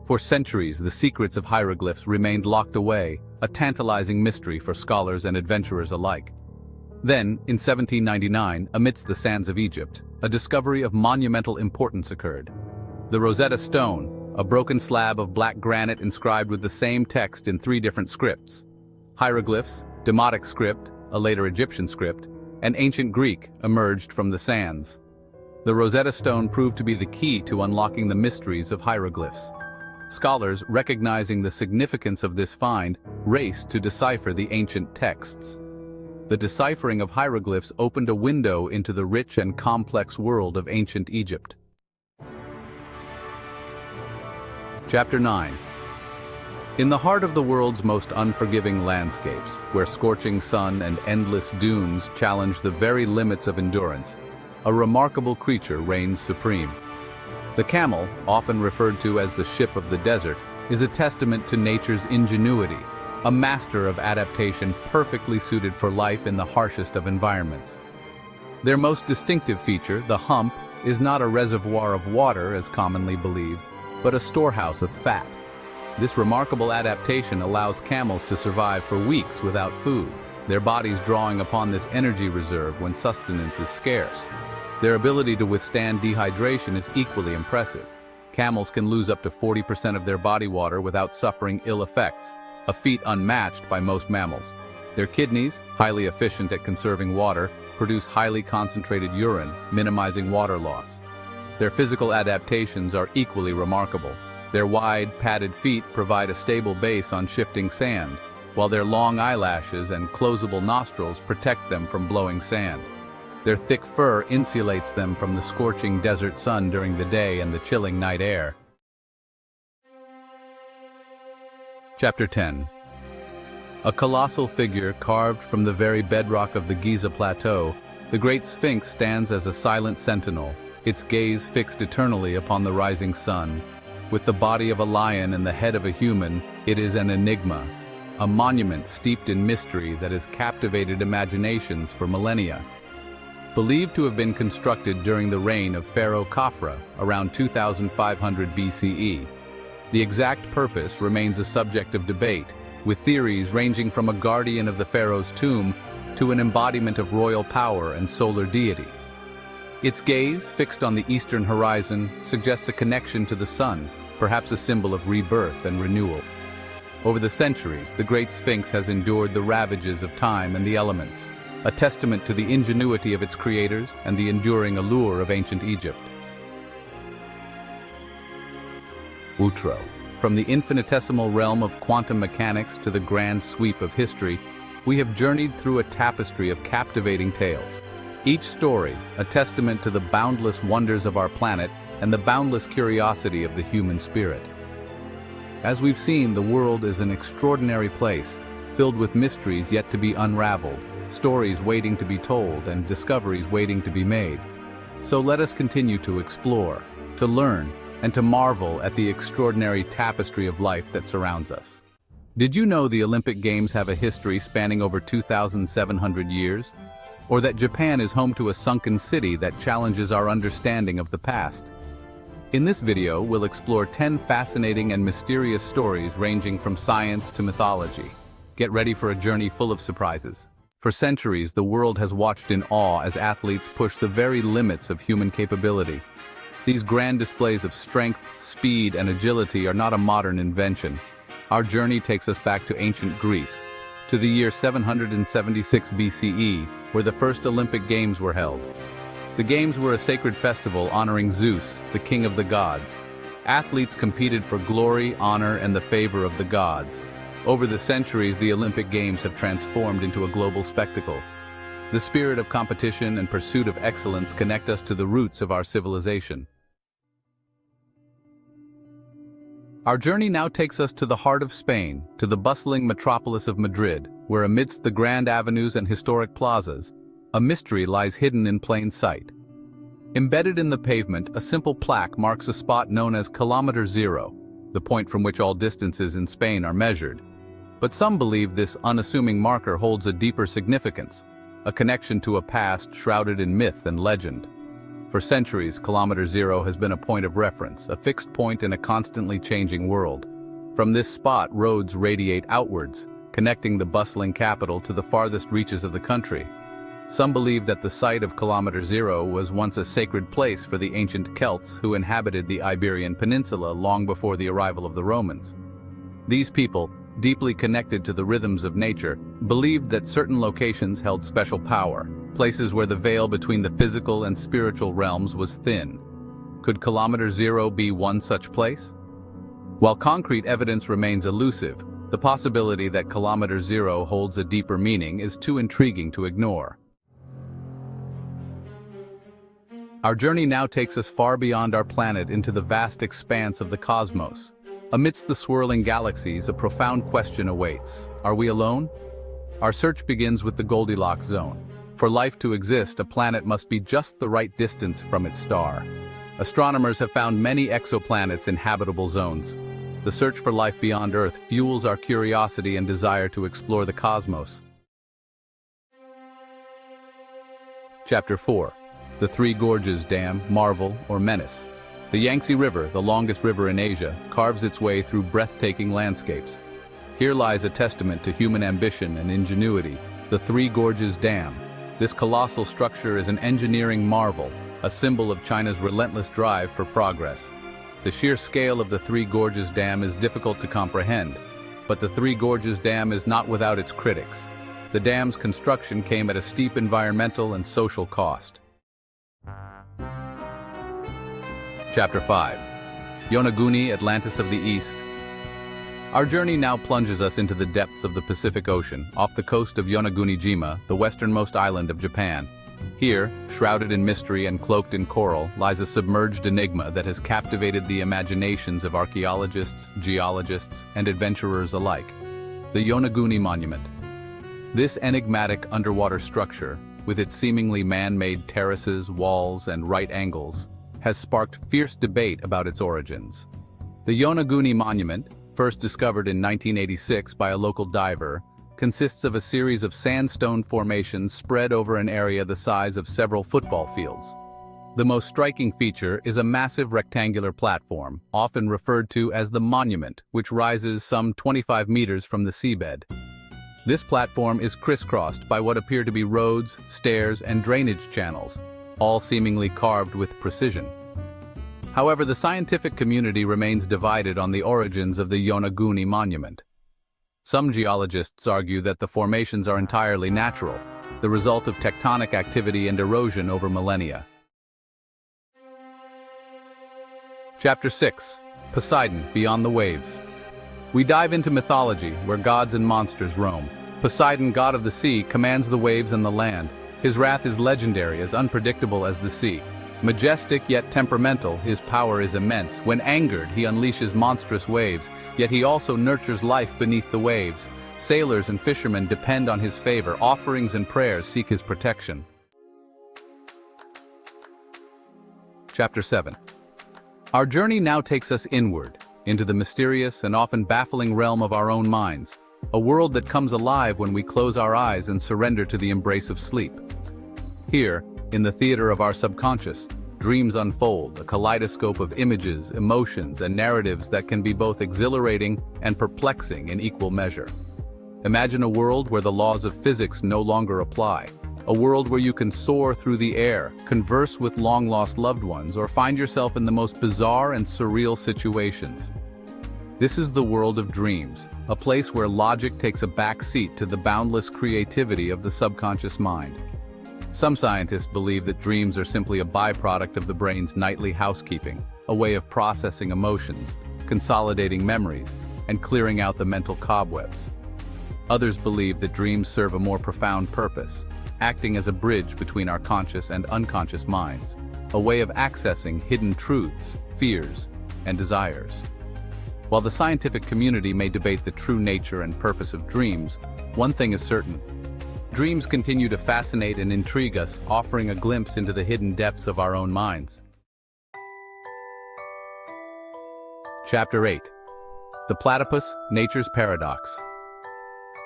For centuries, the secrets of hieroglyphs remained locked away, a tantalizing mystery for scholars and adventurers alike. Then, in 1799, amidst the sands of Egypt, a discovery of monumental importance occurred. The Rosetta Stone, a broken slab of black granite inscribed with the same text in 3 different scripts: hieroglyphs, Demotic script, a later Egyptian script, and ancient Greek emerged from the sands. The Rosetta Stone proved to be the key to unlocking the mysteries of hieroglyphs. Scholars, recognizing the significance of this find, raced to decipher the ancient texts. The deciphering of hieroglyphs opened a window into the rich and complex world of ancient Egypt. Chapter 9. In the heart of the world's most unforgiving landscapes, where scorching sun and endless dunes challenge the very limits of endurance, a remarkable creature reigns supreme. The camel, often referred to as the ship of the desert, is a testament to nature's ingenuity, a master of adaptation perfectly suited for life in the harshest of environments. Their most distinctive feature, the hump, is not a reservoir of water as commonly believed, but a storehouse of fat. This remarkable adaptation allows camels to survive for weeks without food, their bodies drawing upon this energy reserve when sustenance is scarce. Their ability to withstand dehydration is equally impressive. Camels can lose up to 40% of their body water without suffering ill effects, a feat unmatched by most mammals. Their kidneys, highly efficient at conserving water, produce highly concentrated urine, minimizing water loss. Their physical adaptations are equally remarkable. Their wide, padded feet provide a stable base on shifting sand, while their long eyelashes and closable nostrils protect them from blowing sand. Their thick fur insulates them from the scorching desert sun during the day and the chilling night air. Chapter 10. A colossal figure carved from the very bedrock of the Giza Plateau, the Great Sphinx stands as a silent sentinel, its gaze fixed eternally upon the rising sun. With the body of a lion and the head of a human, it is an enigma, a monument steeped in mystery that has captivated imaginations for millennia. Believed to have been constructed during the reign of Pharaoh Khafra around 2500 BCE, the exact purpose remains a subject of debate, with theories ranging from a guardian of the pharaoh's tomb to an embodiment of royal power and solar deity. Its gaze, fixed on the eastern horizon, suggests a connection to the sun, perhaps a symbol of rebirth and renewal. Over the centuries, the Great Sphinx has endured the ravages of time and the elements, a testament to the ingenuity of its creators and the enduring allure of ancient Egypt. Outro. From the infinitesimal realm of quantum mechanics to the grand sweep of history, we have journeyed through a tapestry of captivating tales. Each story, a testament to the boundless wonders of our planet and the boundless curiosity of the human spirit. As we've seen, the world is an extraordinary place, filled with mysteries yet to be unraveled, stories waiting to be told, and discoveries waiting to be made. So let us continue to explore, to learn, and to marvel at the extraordinary tapestry of life that surrounds us. Did you know the Olympic Games have a history spanning over 2,700 years? Or that Japan is home to a sunken city that challenges our understanding of the past? In this video, we'll explore 10 fascinating and mysterious stories ranging from science to mythology. Get ready for a journey full of surprises. For centuries, the world has watched in awe as athletes push the very limits of human capability. These grand displays of strength, speed, and agility are not a modern invention. Our journey takes us back to ancient Greece, to the year 776 BCE, where the first Olympic Games were held. The Games were a sacred festival honoring Zeus, the king of the gods. Athletes competed for glory, honor, and the favor of the gods. Over the centuries, the Olympic Games have transformed into a global spectacle. The spirit of competition and pursuit of excellence connect us to the roots of our civilization. Our journey now takes us to the heart of Spain, to the bustling metropolis of Madrid, where amidst the grand avenues and historic plazas, a mystery lies hidden in plain sight. Embedded in the pavement, a simple plaque marks a spot known as Kilometer Zero, the point from which all distances in Spain are measured. But some believe this unassuming marker holds a deeper significance, a connection to a past shrouded in myth and legend. For centuries, Kilometer Zero has been a point of reference, a fixed point in a constantly changing world. From this spot, roads radiate outwards, connecting the bustling capital to the farthest reaches of the country. Some believe that the site of Kilometer Zero was once a sacred place for the ancient Celts who inhabited the Iberian Peninsula long before the arrival of the Romans. These people, deeply connected to the rhythms of nature, believed that certain locations held special power, places where the veil between the physical and spiritual realms was thin. Could Kilometer Zero be one such place? While concrete evidence remains elusive, the possibility that Kilometer Zero holds a deeper meaning is too intriguing to ignore. Our journey now takes us far beyond our planet into the vast expanse of the cosmos. Amidst the swirling galaxies, a profound question awaits. Are we alone? Our search begins with the Goldilocks zone. For life to exist, a planet must be just the right distance from its star. Astronomers have found many exoplanets in habitable zones. The search for life beyond Earth fuels our curiosity and desire to explore the cosmos. Chapter 4. The Three Gorges Dam, Marvel, or Menace. The Yangtze River, the longest river in Asia, carves its way through breathtaking landscapes. Here lies a testament to human ambition and ingenuity, the Three Gorges Dam. This colossal structure is an engineering marvel, a symbol of China's relentless drive for progress. The sheer scale of the Three Gorges Dam is difficult to comprehend, but the Three Gorges Dam is not without its critics. The dam's construction came at a steep environmental and social cost. Chapter 5. Yonaguni, Atlantis of the East. Our journey now plunges us into the depths of the Pacific Ocean, off the coast of Yonaguni-jima, the westernmost island of Japan. Here, shrouded in mystery and cloaked in coral, lies a submerged enigma that has captivated the imaginations of archaeologists, geologists, and adventurers alike. The Yonaguni Monument. This enigmatic underwater structure, with its seemingly man-made terraces, walls, and right angles, has sparked fierce debate about its origins. The Yonaguni Monument, first discovered in 1986 by a local diver, consists of a series of sandstone formations spread over an area the size of several football fields. The most striking feature is a massive rectangular platform, often referred to as the monument, which rises some 25 meters from the seabed. This platform is crisscrossed by what appear to be roads, stairs, and drainage channels, all seemingly carved with precision. However, the scientific community remains divided on the origins of the Yonaguni Monument. Some geologists argue that the formations are entirely natural, the result of tectonic activity and erosion over millennia. Chapter 6. Poseidon, Beyond the Waves. We dive into mythology, where gods and monsters roam. Poseidon, god of the sea, commands the waves and the land. His wrath is legendary, as unpredictable as the sea. Majestic yet temperamental, his power is immense. When angered, he unleashes monstrous waves, yet he also nurtures life beneath the waves. Sailors and fishermen depend on his favor. Offerings and prayers seek his protection. Chapter 7. Our journey now takes us inward, into the mysterious and often baffling realm of our own minds, a world that comes alive when we close our eyes and surrender to the embrace of sleep. Here, in the theater of our subconscious, dreams unfold, a kaleidoscope of images, emotions, and narratives that can be both exhilarating and perplexing in equal measure. Imagine a world where the laws of physics no longer apply, a world where you can soar through the air, converse with long-lost loved ones, or find yourself in the most bizarre and surreal situations. This is the world of dreams, a place where logic takes a back seat to the boundless creativity of the subconscious mind. Some scientists believe that dreams are simply a byproduct of the brain's nightly housekeeping, a way of processing emotions, consolidating memories, and clearing out the mental cobwebs. Others believe that dreams serve a more profound purpose, acting as a bridge between our conscious and unconscious minds, a way of accessing hidden truths, fears, and desires. While the scientific community may debate the true nature and purpose of dreams, one thing is certain. Dreams continue to fascinate and intrigue us, offering a glimpse into the hidden depths of our own minds. Chapter 8. The Platypus, Nature's Paradox.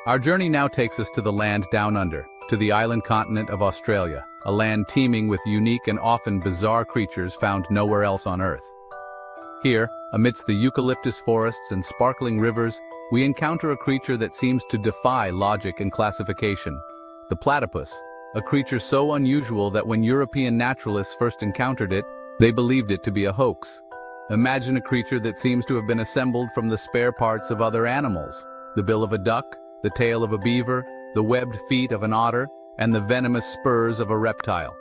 Our journey now takes us to the land down under, to the island continent of Australia, a land teeming with unique and often bizarre creatures found nowhere else on Earth. Here, amidst the eucalyptus forests and sparkling rivers, we encounter a creature that seems to defy logic and classification. The platypus, a creature so unusual that when European naturalists first encountered it, they believed it to be a hoax. Imagine a creature that seems to have been assembled from the spare parts of other animals: the bill of a duck, the tail of a beaver, the webbed feet of an otter, and the venomous spurs of a reptile.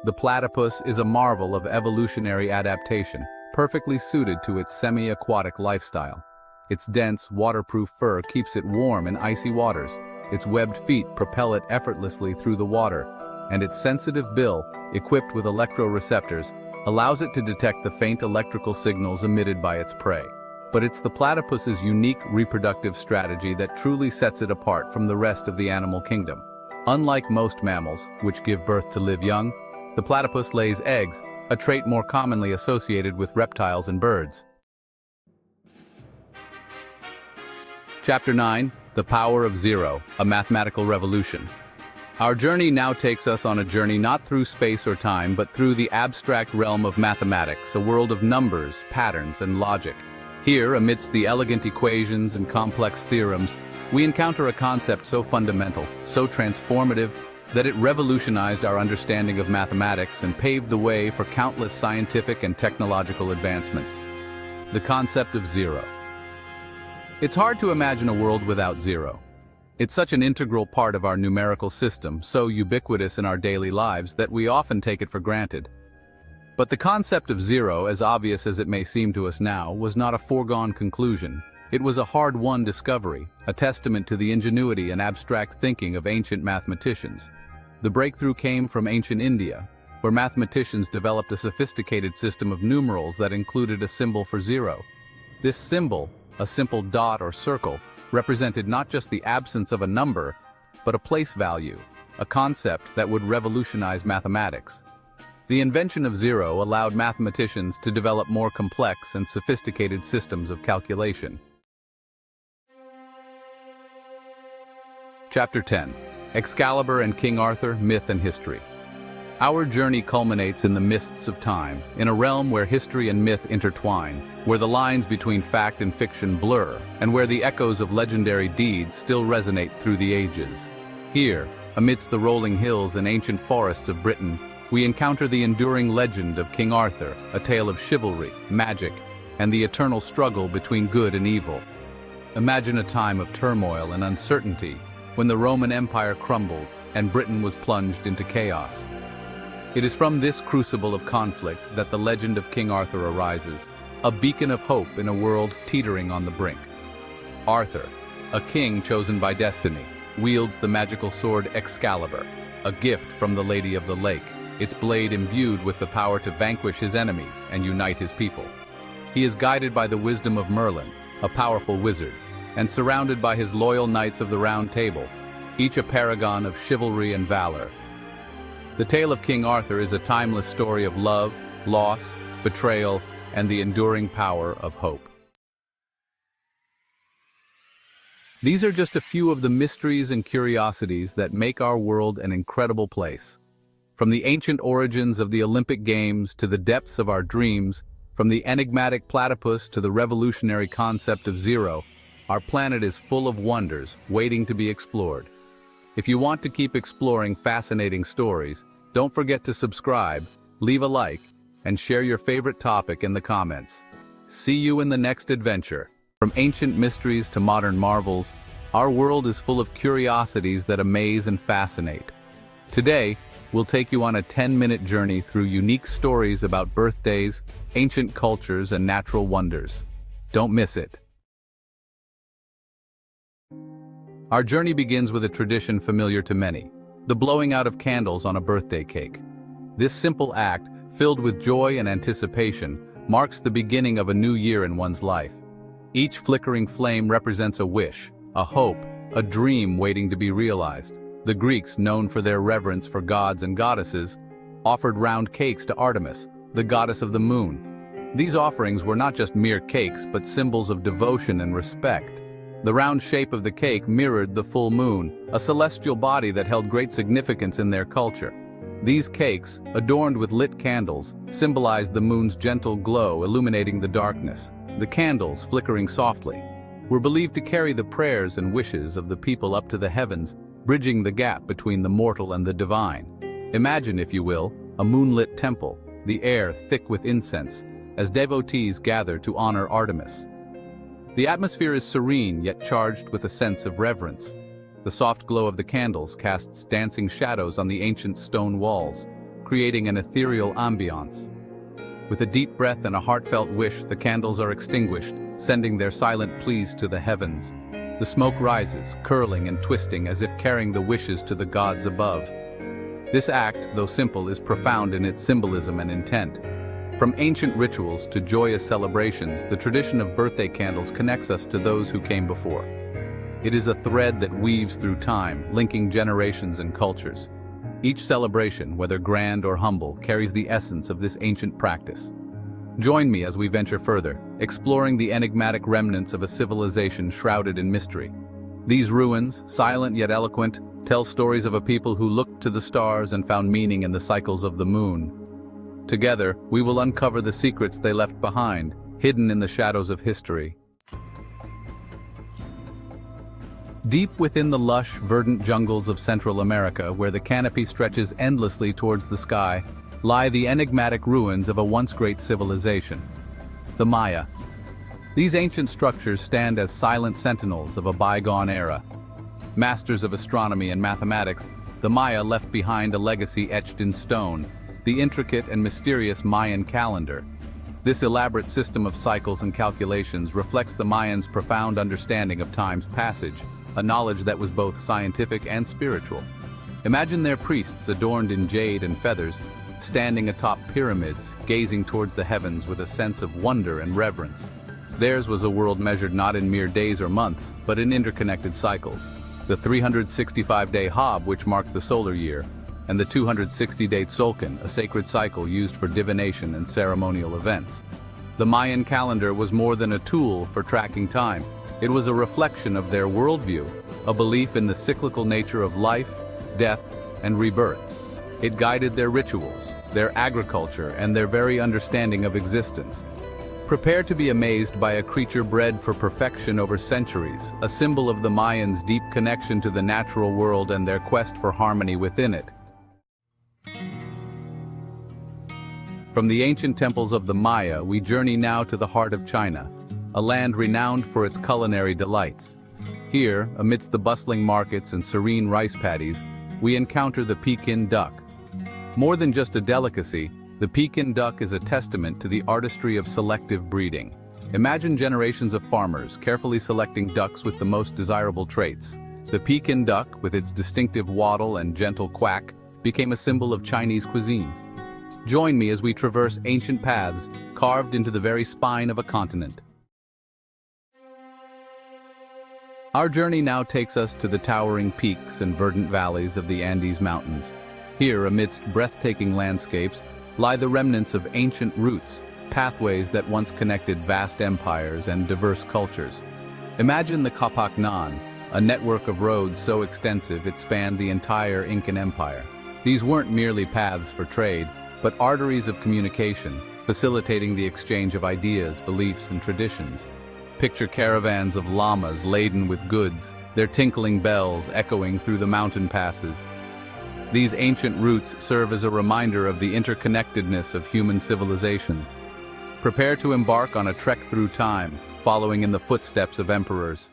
The platypus is a marvel of evolutionary adaptation, perfectly suited to its semi-aquatic lifestyle. Its dense, waterproof fur keeps it warm in icy waters. Its webbed feet propel it effortlessly through the water, and its sensitive bill, equipped with electroreceptors, allows it to detect the faint electrical signals emitted by its prey. But it's the platypus's unique reproductive strategy that truly sets it apart from the rest of the animal kingdom. Unlike most mammals, which give birth to live young, the platypus lays eggs, a trait more commonly associated with reptiles and birds. Chapter 9, The Power of Zero, a Mathematical Revolution. Our journey now takes us on a journey not through space or time, but through the abstract realm of mathematics, a world of numbers, patterns, and logic. Here, amidst the elegant equations and complex theorems, we encounter a concept so fundamental, so transformative, that it revolutionized our understanding of mathematics and paved the way for countless scientific and technological advancements. The concept of zero. It's hard to imagine a world without zero. It's such an integral part of our numerical system, so ubiquitous in our daily lives that we often take it for granted. But the concept of zero, as obvious as it may seem to us now, was not a foregone conclusion. It was a hard-won discovery, a testament to the ingenuity and abstract thinking of ancient mathematicians. The breakthrough came from ancient India, where mathematicians developed a sophisticated system of numerals that included a symbol for zero. This symbol, a simple dot or circle, represented not just the absence of a number, but a place value, a concept that would revolutionize mathematics. The invention of zero allowed mathematicians to develop more complex and sophisticated systems of calculation. Chapter 10. Excalibur and King Arthur, Myth and History. Our journey culminates in the mists of time, in a realm where history and myth intertwine, where the lines between fact and fiction blur, and where the echoes of legendary deeds still resonate through the ages. Here, amidst the rolling hills and ancient forests of Britain, we encounter the enduring legend of King Arthur, a tale of chivalry, magic, and the eternal struggle between good and evil. Imagine a time of turmoil and uncertainty, when the Roman Empire crumbled and Britain was plunged into chaos. It is from this crucible of conflict that the legend of King Arthur arises, a beacon of hope in a world teetering on the brink. Arthur, a king chosen by destiny, wields the magical sword Excalibur, a gift from the Lady of the Lake, its blade imbued with the power to vanquish his enemies and unite his people. He is guided by the wisdom of Merlin, a powerful wizard, and surrounded by his loyal knights of the Round Table, each a paragon of chivalry and valor. The tale of King Arthur is a timeless story of love, loss, betrayal, and the enduring power of hope. These are just a few of the mysteries and curiosities that make our world an incredible place. From the ancient origins of the Olympic Games to the depths of our dreams, from the enigmatic platypus to the revolutionary concept of zero, our planet is full of wonders waiting to be explored. If you want to keep exploring fascinating stories, don't forget to subscribe, leave a like, and share your favorite topic in the comments. See you in the next adventure. From ancient mysteries to modern marvels, our world is full of curiosities that amaze and fascinate. Today, we'll take you on a 10-minute journey through unique stories about birthdays, ancient cultures, and natural wonders. Don't miss it. Our journey begins with a tradition familiar to many, the blowing out of candles on a birthday cake. This simple act, filled with joy and anticipation, marks the beginning of a new year in one's life. Each flickering flame represents a wish, a hope, a dream waiting to be realized. The Greeks, known for their reverence for gods and goddesses, offered round cakes to Artemis, the goddess of the moon. These offerings were not just mere cakes, but symbols of devotion and respect. The round shape of the cake mirrored the full moon, a celestial body that held great significance in their culture. These cakes, adorned with lit candles, symbolized the moon's gentle glow illuminating the darkness. The candles, flickering softly, were believed to carry the prayers and wishes of the people up to the heavens, bridging the gap between the mortal and the divine. Imagine, if you will, a moonlit temple, the air thick with incense, as devotees gather to honor Artemis. The atmosphere is serene yet charged with a sense of reverence. The soft glow of the candles casts dancing shadows on the ancient stone walls, creating an ethereal ambiance. With a deep breath and a heartfelt wish, the candles are extinguished, sending their silent pleas to the heavens. The smoke rises, curling and twisting as if carrying the wishes to the gods above. This act, though simple, is profound in its symbolism and intent. From ancient rituals to joyous celebrations, the tradition of birthday candles connects us to those who came before. It is a thread that weaves through time, linking generations and cultures. Each celebration, whether grand or humble, carries the essence of this ancient practice. Join me as we venture further, exploring the enigmatic remnants of a civilization shrouded in mystery. These ruins, silent yet eloquent, tell stories of a people who looked to the stars and found meaning in the cycles of the moon. Together, we will uncover the secrets they left behind, hidden in the shadows of history. Deep within the lush, verdant jungles of Central America, where the canopy stretches endlessly towards the sky, lie the enigmatic ruins of a once great civilization, the Maya. These ancient structures stand as silent sentinels of a bygone era. Masters of astronomy and mathematics, the Maya left behind a legacy etched in stone, the intricate and mysterious Mayan calendar. This elaborate system of cycles and calculations reflects the Mayans' profound understanding of time's passage, a knowledge that was both scientific and spiritual. Imagine their priests adorned in jade and feathers, standing atop pyramids, gazing towards the heavens with a sense of wonder and reverence. Theirs was a world measured not in mere days or months, but in interconnected cycles. The 365-day Hab, which marked the solar year, and the 260-day Tzolk'in, a sacred cycle used for divination and ceremonial events. The Mayan calendar was more than a tool for tracking time. It was a reflection of their worldview, a belief in the cyclical nature of life, death, and rebirth. It guided their rituals, their agriculture, and their very understanding of existence. Prepare to be amazed by a creature bred for perfection over centuries, a symbol of the Mayans' deep connection to the natural world and their quest for harmony within it. From the ancient temples of the Maya, we journey now to the heart of China, a land renowned for its culinary delights. Here, amidst the bustling markets and serene rice paddies, we encounter the Pekin duck. More than just a delicacy, the Pekin duck is a testament to the artistry of selective breeding. Imagine generations of farmers carefully selecting ducks with the most desirable traits. The Pekin duck, with its distinctive waddle and gentle quack, became a symbol of Chinese cuisine. Join me as we traverse ancient paths carved into the very spine of a continent. Our journey now takes us to the towering peaks and verdant valleys of the Andes Mountains. Here, amidst breathtaking landscapes, lie the remnants of ancient routes, pathways that once connected vast empires and diverse cultures. Imagine the Kapaknan, a network of roads so extensive it spanned the entire Incan Empire. These weren't merely paths for trade, but arteries of communication, facilitating the exchange of ideas, beliefs, and traditions. Picture caravans of llamas laden with goods, their tinkling bells echoing through the mountain passes. These ancient routes serve as a reminder of the interconnectedness of human civilizations. Prepare to embark on a trek through time, following in the footsteps of emperors.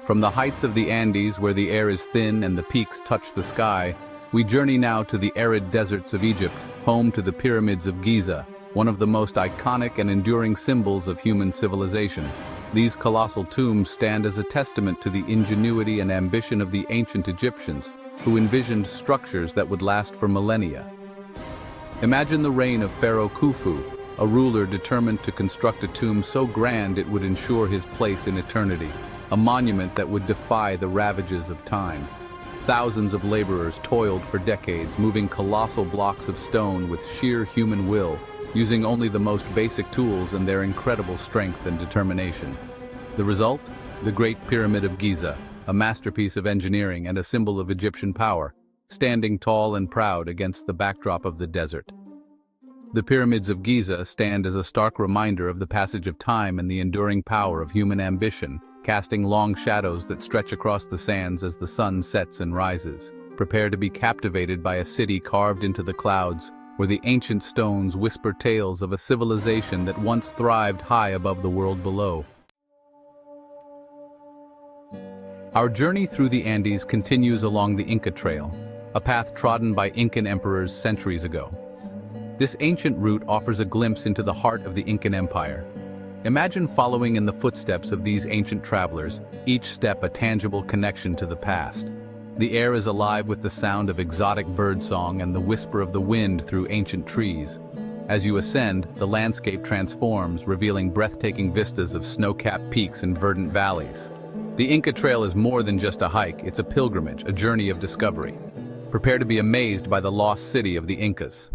From the heights of the Andes, where the air is thin and the peaks touch the sky, we journey now to the arid deserts of Egypt, home to the pyramids of Giza, one of the most iconic and enduring symbols of human civilization. These colossal tombs stand as a testament to the ingenuity and ambition of the ancient Egyptians, who envisioned structures that would last for millennia. Imagine the reign of Pharaoh Khufu, a ruler determined to construct a tomb so grand it would ensure his place in eternity, a monument that would defy the ravages of time. Thousands of laborers toiled for decades, moving colossal blocks of stone with sheer human will, using only the most basic tools and their incredible strength and determination. The result? The Great Pyramid of Giza, a masterpiece of engineering and a symbol of Egyptian power, standing tall and proud against the backdrop of the desert. The pyramids of Giza stand as a stark reminder of the passage of time and the enduring power of human ambition, casting long shadows that stretch across the sands as the sun sets and rises. Prepare to be captivated by a city carved into the clouds, where the ancient stones whisper tales of a civilization that once thrived high above the world below. Our journey through the Andes continues along the Inca Trail, a path trodden by Incan emperors centuries ago. This ancient route offers a glimpse into the heart of the Incan Empire. Imagine following in the footsteps of these ancient travelers, each step a tangible connection to the past. The air is alive with the sound of exotic birdsong and the whisper of the wind through ancient trees. As you ascend, the landscape transforms, revealing breathtaking vistas of snow-capped peaks and verdant valleys. The Inca Trail is more than just a hike, it's a pilgrimage, a journey of discovery. Prepare to be amazed by the lost city of the Incas.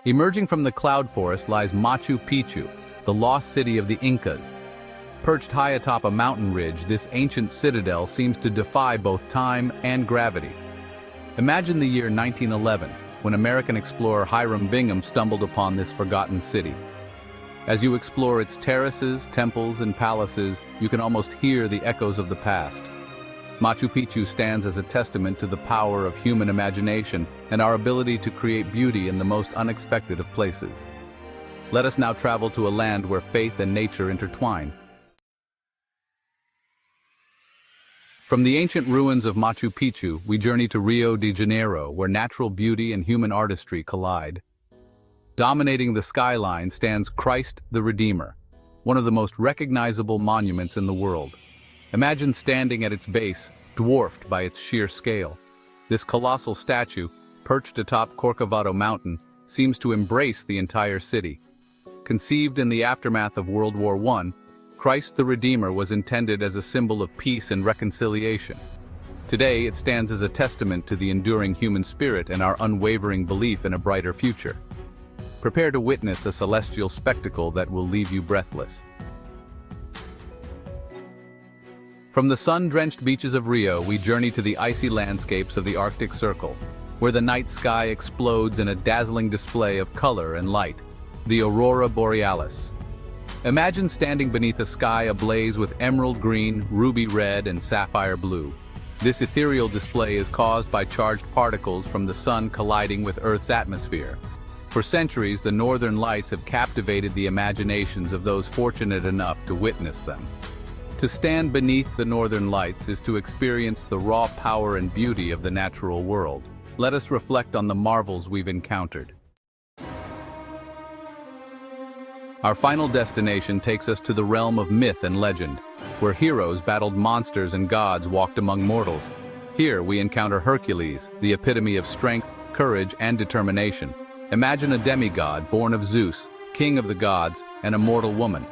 Emerging from the cloud forest lies Machu Picchu, the lost city of the Incas. Perched high atop a mountain ridge, this ancient citadel seems to defy both time and gravity. Imagine the year 1911, when American explorer Hiram Bingham stumbled upon this forgotten city. As you explore its terraces, temples, and palaces, you can almost hear the echoes of the past. Machu Picchu stands as a testament to the power of human imagination and our ability to create beauty in the most unexpected of places. Let us now travel to a land where faith and nature intertwine. From the ancient ruins of Machu Picchu, we journey to Rio de Janeiro, where natural beauty and human artistry collide. Dominating the skyline stands Christ the Redeemer, one of the most recognizable monuments in the world. Imagine standing at its base, dwarfed by its sheer scale. This colossal statue, perched atop Corcovado Mountain, seems to embrace the entire city. Conceived in the aftermath of World War I, Christ the Redeemer was intended as a symbol of peace and reconciliation. Today, it stands as a testament to the enduring human spirit and our unwavering belief in a brighter future. Prepare to witness a celestial spectacle that will leave you breathless. From the sun-drenched beaches of Rio, we journey to the icy landscapes of the Arctic Circle, where the night sky explodes in a dazzling display of color and light, the aurora borealis. Imagine standing beneath a sky ablaze with emerald green, ruby red, and sapphire blue. This ethereal display is caused by charged particles from the sun colliding with Earth's atmosphere. For centuries, the northern lights have captivated the imaginations of those fortunate enough to witness them. To stand beneath the northern lights is to experience the raw power and beauty of the natural world. Let us reflect on the marvels we've encountered. Our final destination takes us to the realm of myth and legend, where heroes battled monsters and gods walked among mortals. Here we encounter Hercules, the epitome of strength, courage, and determination. Imagine a demigod born of Zeus, king of the gods, and a mortal woman.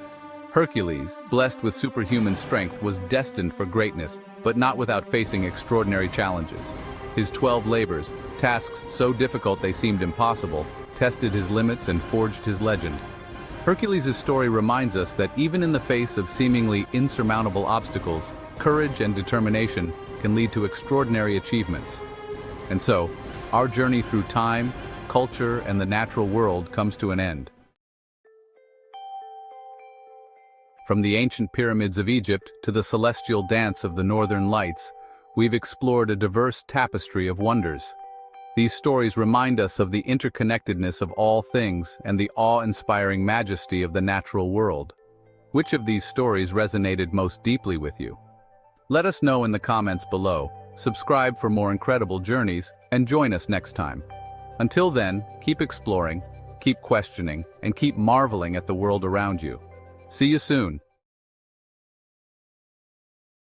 Hercules, blessed with superhuman strength, was destined for greatness, but not without facing extraordinary challenges. His 12 labors, tasks so difficult they seemed impossible, tested his limits and forged his legend. Hercules' story reminds us that even in the face of seemingly insurmountable obstacles, courage and determination can lead to extraordinary achievements. And so, our journey through time, culture, and the natural world comes to an end. From the ancient pyramids of Egypt to the celestial dance of the northern lights, we've explored a diverse tapestry of wonders. These stories remind us of the interconnectedness of all things and the awe-inspiring majesty of the natural world. Which of these stories resonated most deeply with you? Let us know in the comments below. Subscribe for more incredible journeys, and join us next time. Until then, keep exploring, keep questioning, and keep marveling at the world around you. See you soon.